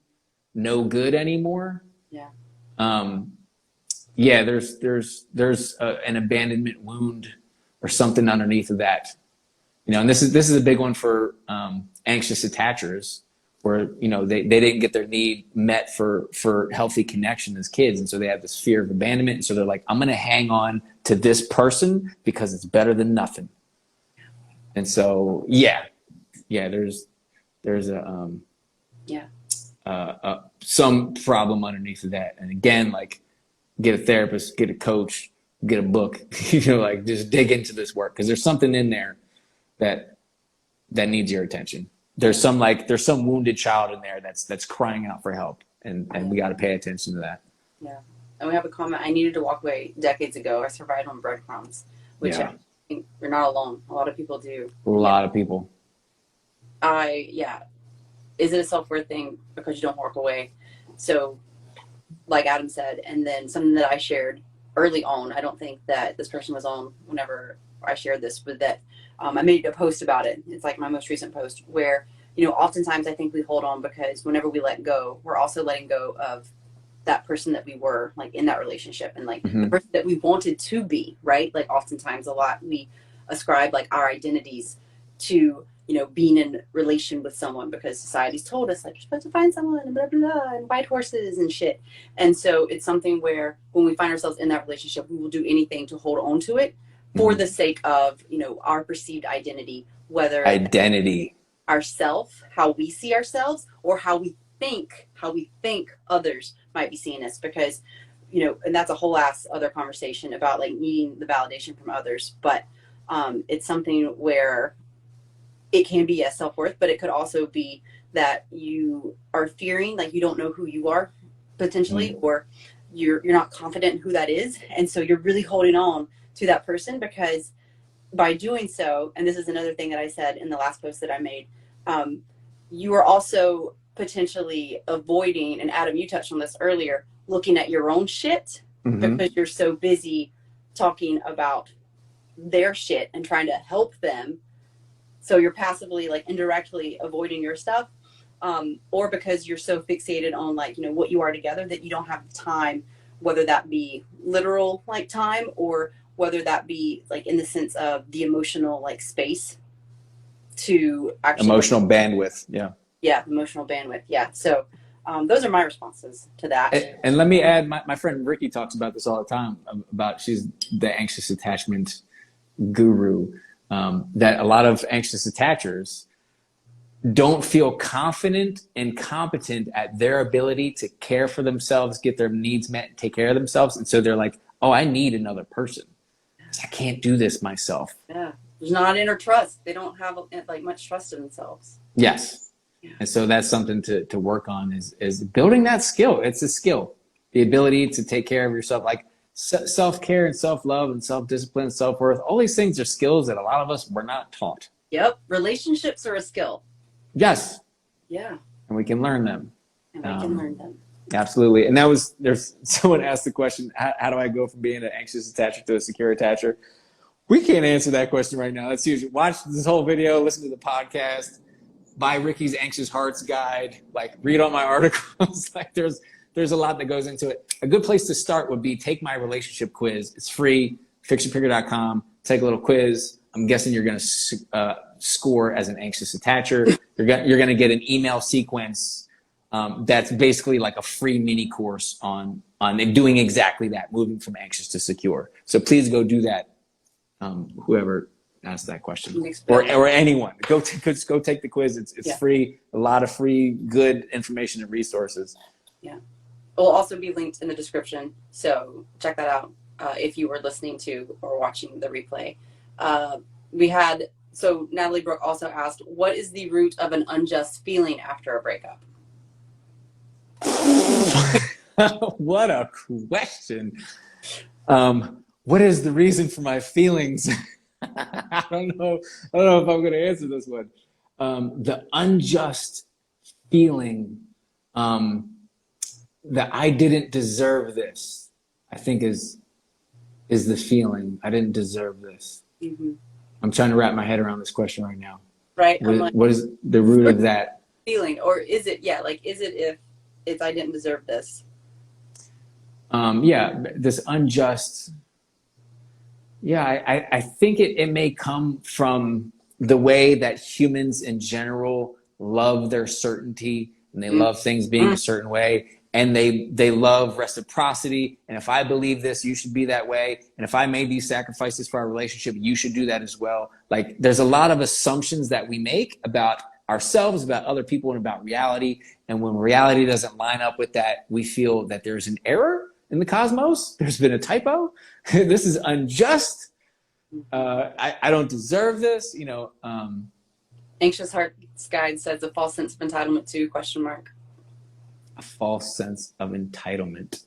no good anymore. Yeah. Yeah, there's an abandonment wound or something underneath of that, and this is a big one for anxious attachers, where they didn't get their need met for healthy connection as kids, and so they have this fear of abandonment, and so they're like, I'm gonna hang on to this person because it's better than nothing. And so there's some problem underneath of that, and again, get a therapist, get a coach, get a book, just dig into this work, because there's something in there that needs your attention. There's some wounded child in there that's crying out for help, and we got to pay attention to that. Yeah. And we have a comment, I needed to walk away decades ago. I survived on breadcrumbs, which I think you're not alone. A lot of people do. A lot of people. Is it a self-worth thing because you don't walk away? So like Adam said, and then something that I shared early on, I don't think that this person was on whenever I shared this, but that I made a post about it. It's like my most recent post where, oftentimes I think we hold on because whenever we let go, we're also letting go of that person that we were in that relationship, and the person that we wanted to be, right? Oftentimes a lot we ascribe our identities to, being in relation with someone because society's told us you're supposed to find someone and blah, blah, blah, and white horses and shit. And so it's something where when we find ourselves in that relationship, we will do anything to hold on to it for the sake of, our perceived identity, whether ourself, how we see ourselves, or how we think others might be seeing us, because, and that's a whole ass other conversation about needing the validation from others. But it's something where it can be a self-worth, but it could also be that you are fearing, you don't know who you are potentially, or you're not confident in who that is. And so you're really holding on to that person, because by doing so, and this is another thing that I said in the last post that I made, you are also potentially avoiding, and Adam, you touched on this earlier, looking at your own shit, because you're so busy talking about their shit and trying to help them. So you're passively, indirectly avoiding your stuff, or because you're so fixated on what you are together that you don't have the time whether that be literal like time or whether that be like in the sense of the emotional like space to actually Emotional bandwidth. yeah, emotional bandwidth. Yeah. So those are my responses to that. And let me add, my friend Ricky talks about this all the time about, she's the anxious attachment guru, that a lot of anxious attachers don't feel confident and competent at their ability to care for themselves, get their needs met, take care of themselves. And so they're like, oh, I need another person. I can't do this myself. Yeah. There's not inner trust. They don't have like much trust in themselves. Yes. Yeah. And so that's something to work on is building that skill. It's a skill, the ability to take care of yourself, like self-care and self-love and self-discipline and self-worth. All these things are skills that a lot of us were not taught. Yep. Relationships are a skill. Yes. Yeah. And we can learn them. And we can learn them. Absolutely. And there's someone asked the question, how do I go from being an anxious attacher to a secure attacher? We can't answer that question right now. Let's usually watch this whole video, listen to the podcast, buy Ricky's Anxious Hearts Guide, like read all my articles. Like there's a lot that goes into it. A good place to start would be take my relationship quiz. It's free, fixyourpicker.com. Take a little quiz. I'm guessing you're going to score as an anxious attacher. You're going to get an email sequence that's basically like a free mini course on doing exactly that, moving from anxious to secure. So please go do that. Whoever asked that question, or anyone, go take the quiz. It's free. A lot of free, good information and resources. Yeah, it will also be linked in the description. So check that out if you were listening to or watching the replay. So Natalie Brooke also asked, what is the root of an unjust feeling after a breakup? What a question. What is the reason for my feelings? I don't know if I'm going to answer this one. The unjust feeling that I didn't deserve this, I think is the feeling. I didn't deserve this. Mm-hmm. I'm trying to wrap my head around this question right now. Right. What is the root of that feeling? Or is it, is it if I didn't deserve this? This unjust. Yeah, I think it may come from the way that humans in general love their certainty, and they love things being a certain way, and they love reciprocity. And if I believe this, you should be that way. And if I made these sacrifices for our relationship, you should do that as well. Like there's a lot of assumptions that we make about ourselves, about other people, and about reality. And when reality doesn't line up with that, we feel that there's an error in the cosmos. There's been a typo. This is unjust. I don't deserve this. Anxious Hearts Guide says a false sense of entitlement too, ? A false sense of entitlement.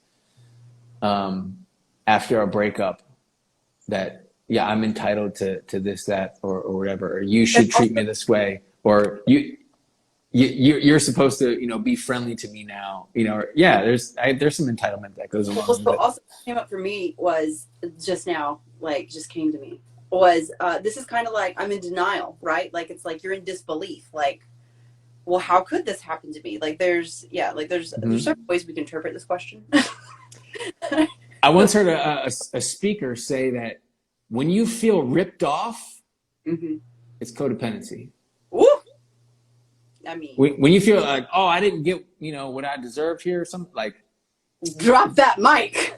After a breakup, that, I'm entitled to this, that, or whatever, or you should treat me this way, or you're supposed to, be friendly to me now, there's some entitlement that goes along with it. Also came up for me was just now, just came to me was, this is kind of like, I'm in denial, right? Like, it's like, you're in disbelief. Like, well, how could this happen to me? Like, there's certain ways we can interpret this question. I once heard a speaker say that when you feel ripped off, it's codependency. Ooh. I mean, when you feel like, oh, I didn't get, what I deserved here, or something, like, drop that mic.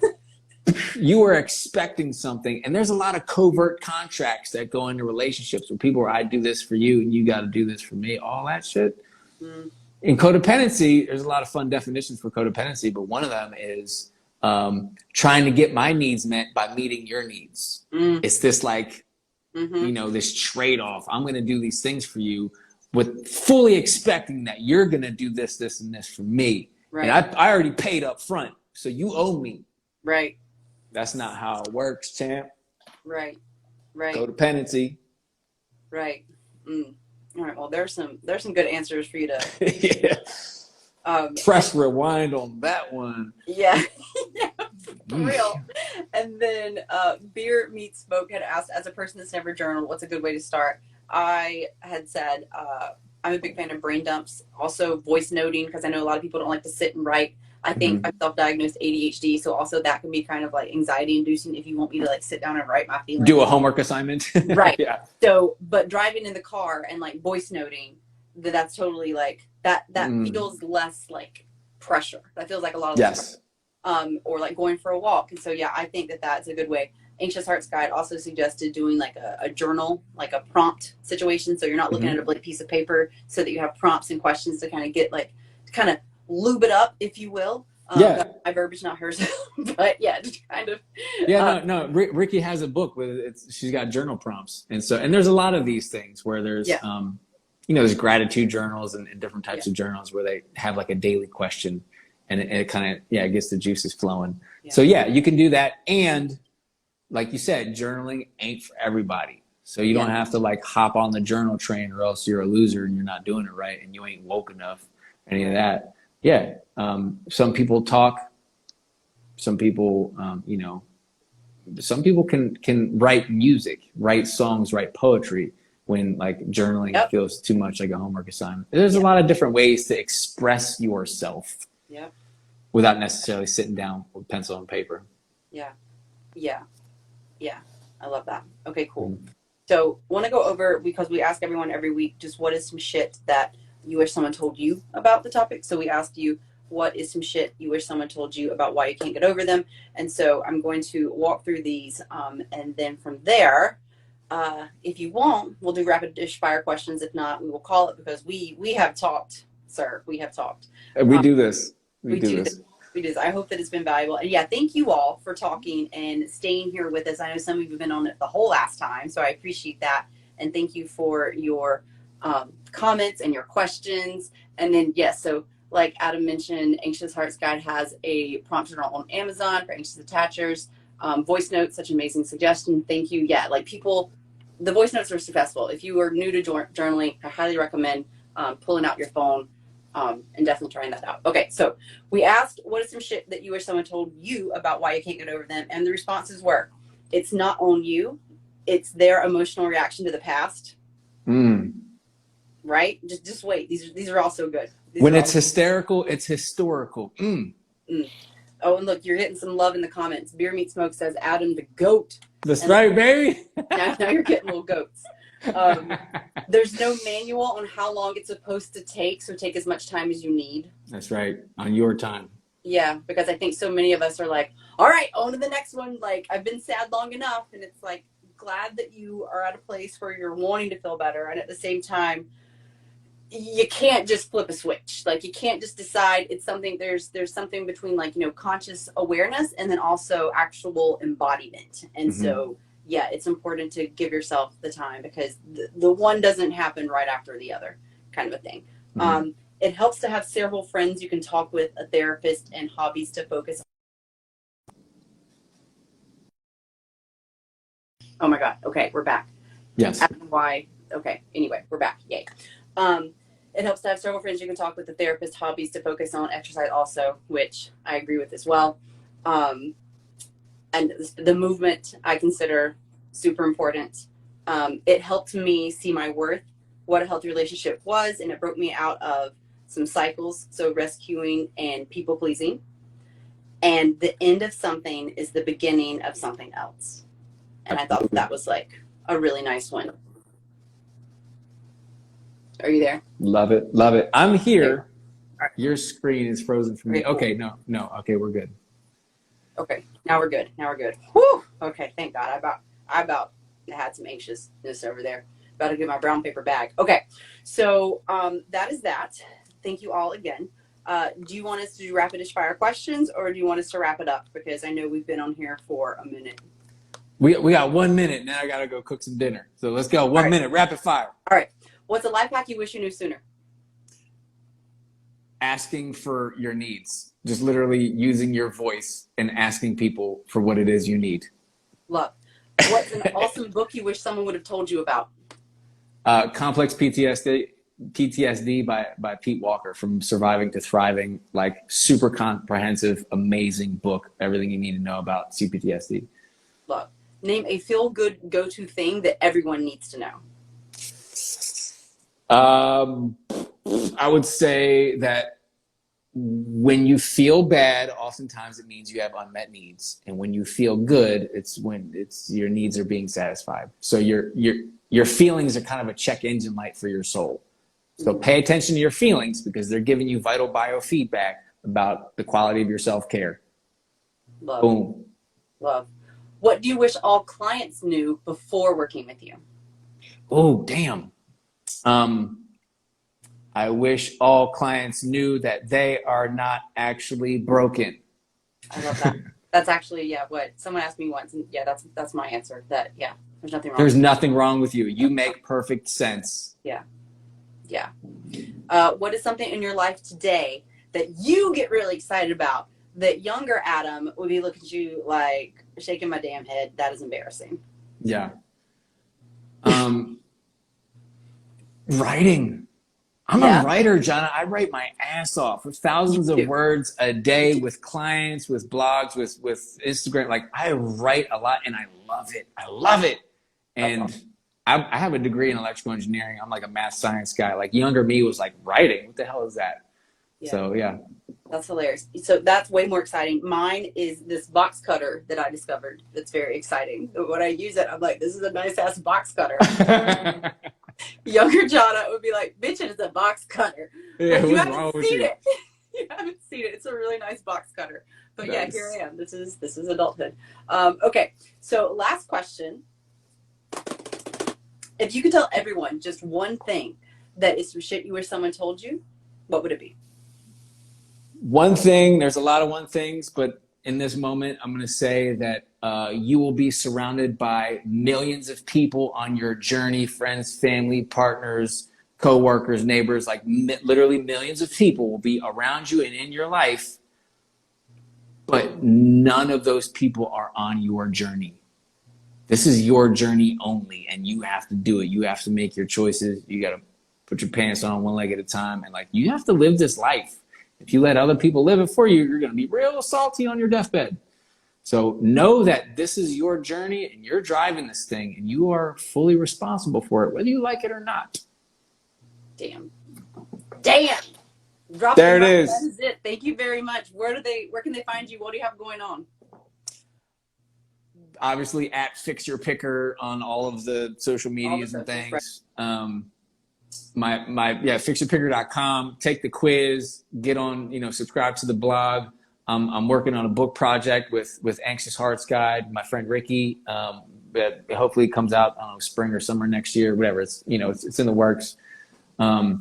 You were expecting something, and there's a lot of covert contracts that go into relationships where people are, I do this for you, and you got to do this for me, all that shit. In codependency, there's a lot of fun definitions for codependency, but one of them is trying to get my needs met by meeting your needs. It's this like, this trade-off. I'm going to do these things for you with fully expecting that you're going to do this, this, and this for me. Right. And I already paid up front, so you owe me. Right. That's not how it works, champ. Right. Right. Codependency. Right. All right. Well, there's some good answers for you to. Yeah. Press rewind on that one. Yeah. Yeah, for real. And then Beer Meets Smoke had asked, as a person that's never journaled, what's a good way to start? I had said I'm a big fan of brain dumps, also voice noting, because I know a lot of people don't like to sit and write. I think I'm self-diagnosed ADHD, so also that can be kind of like anxiety inducing if you want me to like sit down and write my feelings. Do a homework assignment. Right. Yeah. So, but driving in the car and like voice noting, that's totally like that feels less like pressure. That feels like a lot of Yes. or like going for a walk. And so, yeah, I think that that's a good way. Anxious Heart's Guide also suggested doing like a journal, like a prompt situation. So you're not looking at a blank piece of paper, so that you have prompts and questions to kind of get like, to kind of lube it up, if you will. My verbiage, not hers, but yeah, just kind of. Yeah, no. Ricky has a book with she's got journal prompts, and there's a lot of these things where there's, there's gratitude journals and different types of journals where they have like a daily question, and it kind of it gets the juices flowing. Yeah. So yeah, you can do that, and like you said, journaling ain't for everybody. So you don't have to like hop on the journal train, or else you're a loser and you're not doing it right, and you ain't woke enough, any of that. Yeah. Some people talk, some people, some people can write music, write songs, write poetry, when like journaling feels too much like a homework assignment. There's a lot of different ways to express yourself without necessarily sitting down with pencil and paper. Yeah. I love that. Okay, cool. So want to go over, because we ask everyone every week, just what is some shit that you wish someone told you about the topic. So we asked you, what is some shit you wish someone told you about why you can't get over them? And so I'm going to walk through these, and then from there, if you want, we'll do rapid fire questions. If not, we will call it, because we have talked, sir. We have talked. We do this. We do this. We do. I hope that it's been valuable. And yeah, thank you all for talking and staying here with us. I know some of you have been on it the whole last time, so I appreciate that. And thank you for your comments and your questions. And then, yes, so like Adam mentioned, Anxious Heart's Guide has a prompt journal on Amazon for anxious attachers. Voice notes, such an amazing suggestion. Thank you. Yeah, like people, the voice notes are successful. If you are new to journaling, I highly recommend pulling out your phone and definitely trying that out. Okay, so we asked, what is some shit that you wish someone told you about why you can't get over them? And the responses were, it's not on you. It's their emotional reaction to the past. Right? Just wait. These are all so good. When it's hysterical, it's historical. Oh, and look, you're getting some love in the comments. Beer Meat Smoke says, Adam the goat. That's right, baby. now you're getting little goats. There's no manual on how long it's supposed to take, so take as much time as you need. That's right, on your time. Yeah, because I think so many of us are like, all right, on to the next one. Like, I've been sad long enough, and it's like, glad that you are at a place where you're wanting to feel better, and at the same time, you can't just flip a switch. Like, you can't just decide it's something. There's something between, like, conscious awareness and then also actual embodiment. And so, yeah, it's important to give yourself the time, because the one doesn't happen right after the other, kind of a thing. It helps to have several friends you can talk with, a therapist, and hobbies to focus on. Oh my God. Okay, we're back. Yes. Why? Okay. Anyway, we're back. Yay. It helps to have several friends you can talk with, a therapist, hobbies to focus on, exercise also, which I agree with as well. And the movement I consider super important. It helped me see my worth, what a healthy relationship was, and it broke me out of some cycles, so rescuing and people pleasing. And the end of something is the beginning of something else. And I thought that was like a really nice one. Are you there? Love it. Love it. I'm here. Right. Your screen is frozen for me. Cool. Okay, no. Okay, we're good. Okay, now we're good. Whew. Okay, thank God. I about had some anxiousness over there. About to get my brown paper bag. Okay, so that is that. Thank you all again. Do you want us to do rapid fire questions, or do you want us to wrap it up? Because I know we've been on here for a minute. We got 1 minute. Now I got to go cook some dinner. So let's go. 1 minute. Rapid fire. All right. What's a life hack you wish you knew sooner? Asking for your needs. Just literally using your voice and asking people for what it is you need. Love. What's an awesome book you wish someone would have told you about? Complex PTSD by Pete Walker, From Surviving to Thriving. Like, super comprehensive, amazing book. Everything you need to know about CPTSD. Love. Name a feel-good go-to thing that everyone needs to know. I would say that when you feel bad, oftentimes it means you have unmet needs. And when you feel good, it's when your needs are being satisfied. So your feelings are kind of a check engine light for your soul. So pay attention to your feelings because they're giving you vital biofeedback about the quality of your self-care. Love. Boom. Love. What do you wish all clients knew before working with you? Oh, damn. I wish all clients knew that they are not actually broken. I love that. That's actually, what someone asked me once, and that's my answer. That, there's nothing wrong. There's nothing wrong with you. You make perfect sense. Yeah. What is something in your life today that you get really excited about that younger Adam would be looking at you like shaking my damn head? That is embarrassing. Yeah. Writing. I'm a writer, Johnna. I write my ass off with thousands of words a day with clients, with blogs, with Instagram. Like I write a lot and I love it. I love it. And I have a degree in electrical engineering. I'm like a math science guy. Like younger me was like writing. What the hell is that? Yeah. So yeah. That's hilarious. So that's way more exciting. Mine is this box cutter that I discovered. That's very exciting. But when I use it, I'm like, this is a nice ass box cutter. Younger Johnna would be like, bitch, it's a box cutter. Yeah, like, you what's wrong with you? You haven't seen it. It's a really nice box cutter. But nice. Yeah, here I am. This is adulthood. Okay. So last question. If you could tell everyone just one thing that is some shit you wish someone told you, what would it be? One thing, there's a lot of one things, but in this moment, I'm going to say that you will be surrounded by millions of people on your journey, friends, family, partners, coworkers, neighbors, like literally millions of people will be around you and in your life, but none of those people are on your journey. This is your journey only, and you have to do it. You have to make your choices. You got to put your pants on one leg at a time, and like you have to live this life. If you let other people live it for you, you're going to be real salty on your deathbed. So know that this is your journey and you're driving this thing and you are fully responsible for it, whether you like it or not. Damn. There it is. That is it. Thank you very much. Where can they find you? What do you have going on? Obviously at Fix Your Picker on all of the social medias and things. fixyourpicker.com. Take the quiz, get on, subscribe to the blog. I'm working on a book project with Anxious Hearts Guide, my friend Ricky, that hopefully comes out, I don't know, spring or summer next year, whatever. It's in the works. I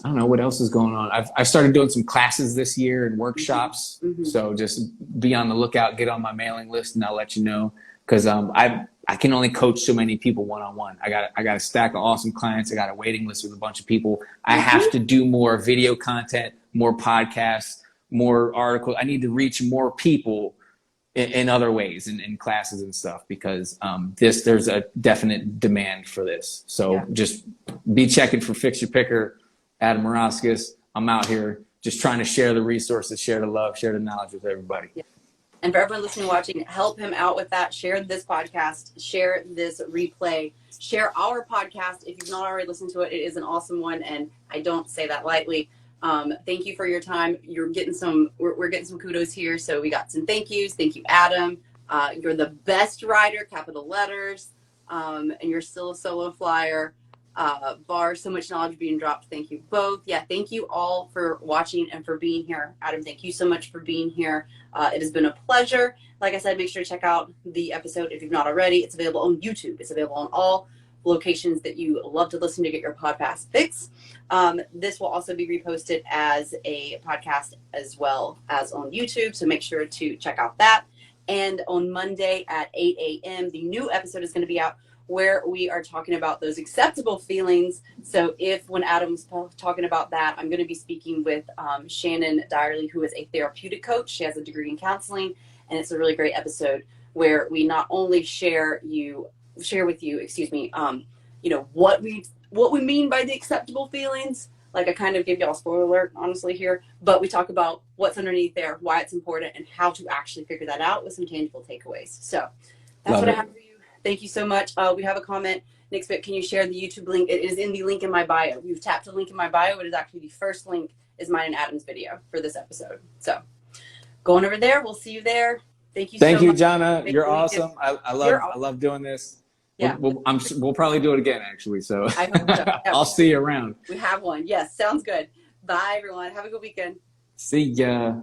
don't know what else is going on. I've started doing some classes this year and workshops. So just be on the lookout, get on my mailing list, and I'll let you know. Because I can only coach so many people one-on-one. I got a stack of awesome clients. I got a waiting list with a bunch of people. I have to do more video content, more podcasts, more articles. I need to reach more people in other ways, in classes and stuff, because there's a definite demand for this. So just be checking for Fix Your Picker, Adam Murauskas. I'm out here just trying to share the resources, share the love, share the knowledge with everybody. Yeah. And for everyone listening, watching, help him out with that. Share this podcast, share this replay, share our podcast. If you've not already listened to it, it is an awesome one. And I don't say that lightly. Thank you for your time. We're getting some kudos here. So we got some thank yous. Thank you, Adam. You're the best writer, capital letters. And you're still a solo flyer. Bar, so much knowledge being dropped. Thank you both. Yeah, thank you all for watching and for being here. Adam, thank you so much for being here. It has been a pleasure. Like I said, make sure to check out the episode if you've not already. It's available on YouTube. It's available on all locations that you love to listen to get your podcast fix. This will also be reposted as a podcast as well as on YouTube. So make sure to check out that. And on Monday at 8 a.m., the new episode is going to be out, where we are talking about those acceptable feelings. So when Adam's talking about that, I'm going to be speaking with Shannon Dyerly, who is a therapeutic coach. She has a degree in counseling, and it's a really great episode where we not only share with you, what we mean by the acceptable feelings. Like I kind of gave y'all a spoiler alert, honestly, here, but we talk about what's underneath there, why it's important, and how to actually figure that out with some tangible takeaways. So that's what I have for you. Thank you so much. We have a comment. Next bit, can you share the YouTube link? It is in the link in my bio. You've tapped the link in my bio. It is actually the first link is mine and Adam's video for this episode. So going over there. We'll see you there. Thank you so much. Thank you, Johnna. You're awesome. I love doing this. Yeah. We'll probably do it again, actually. So I hope so. Yeah, I'll see you around. We have one. Yes, sounds good. Bye, everyone. Have a good weekend. See ya.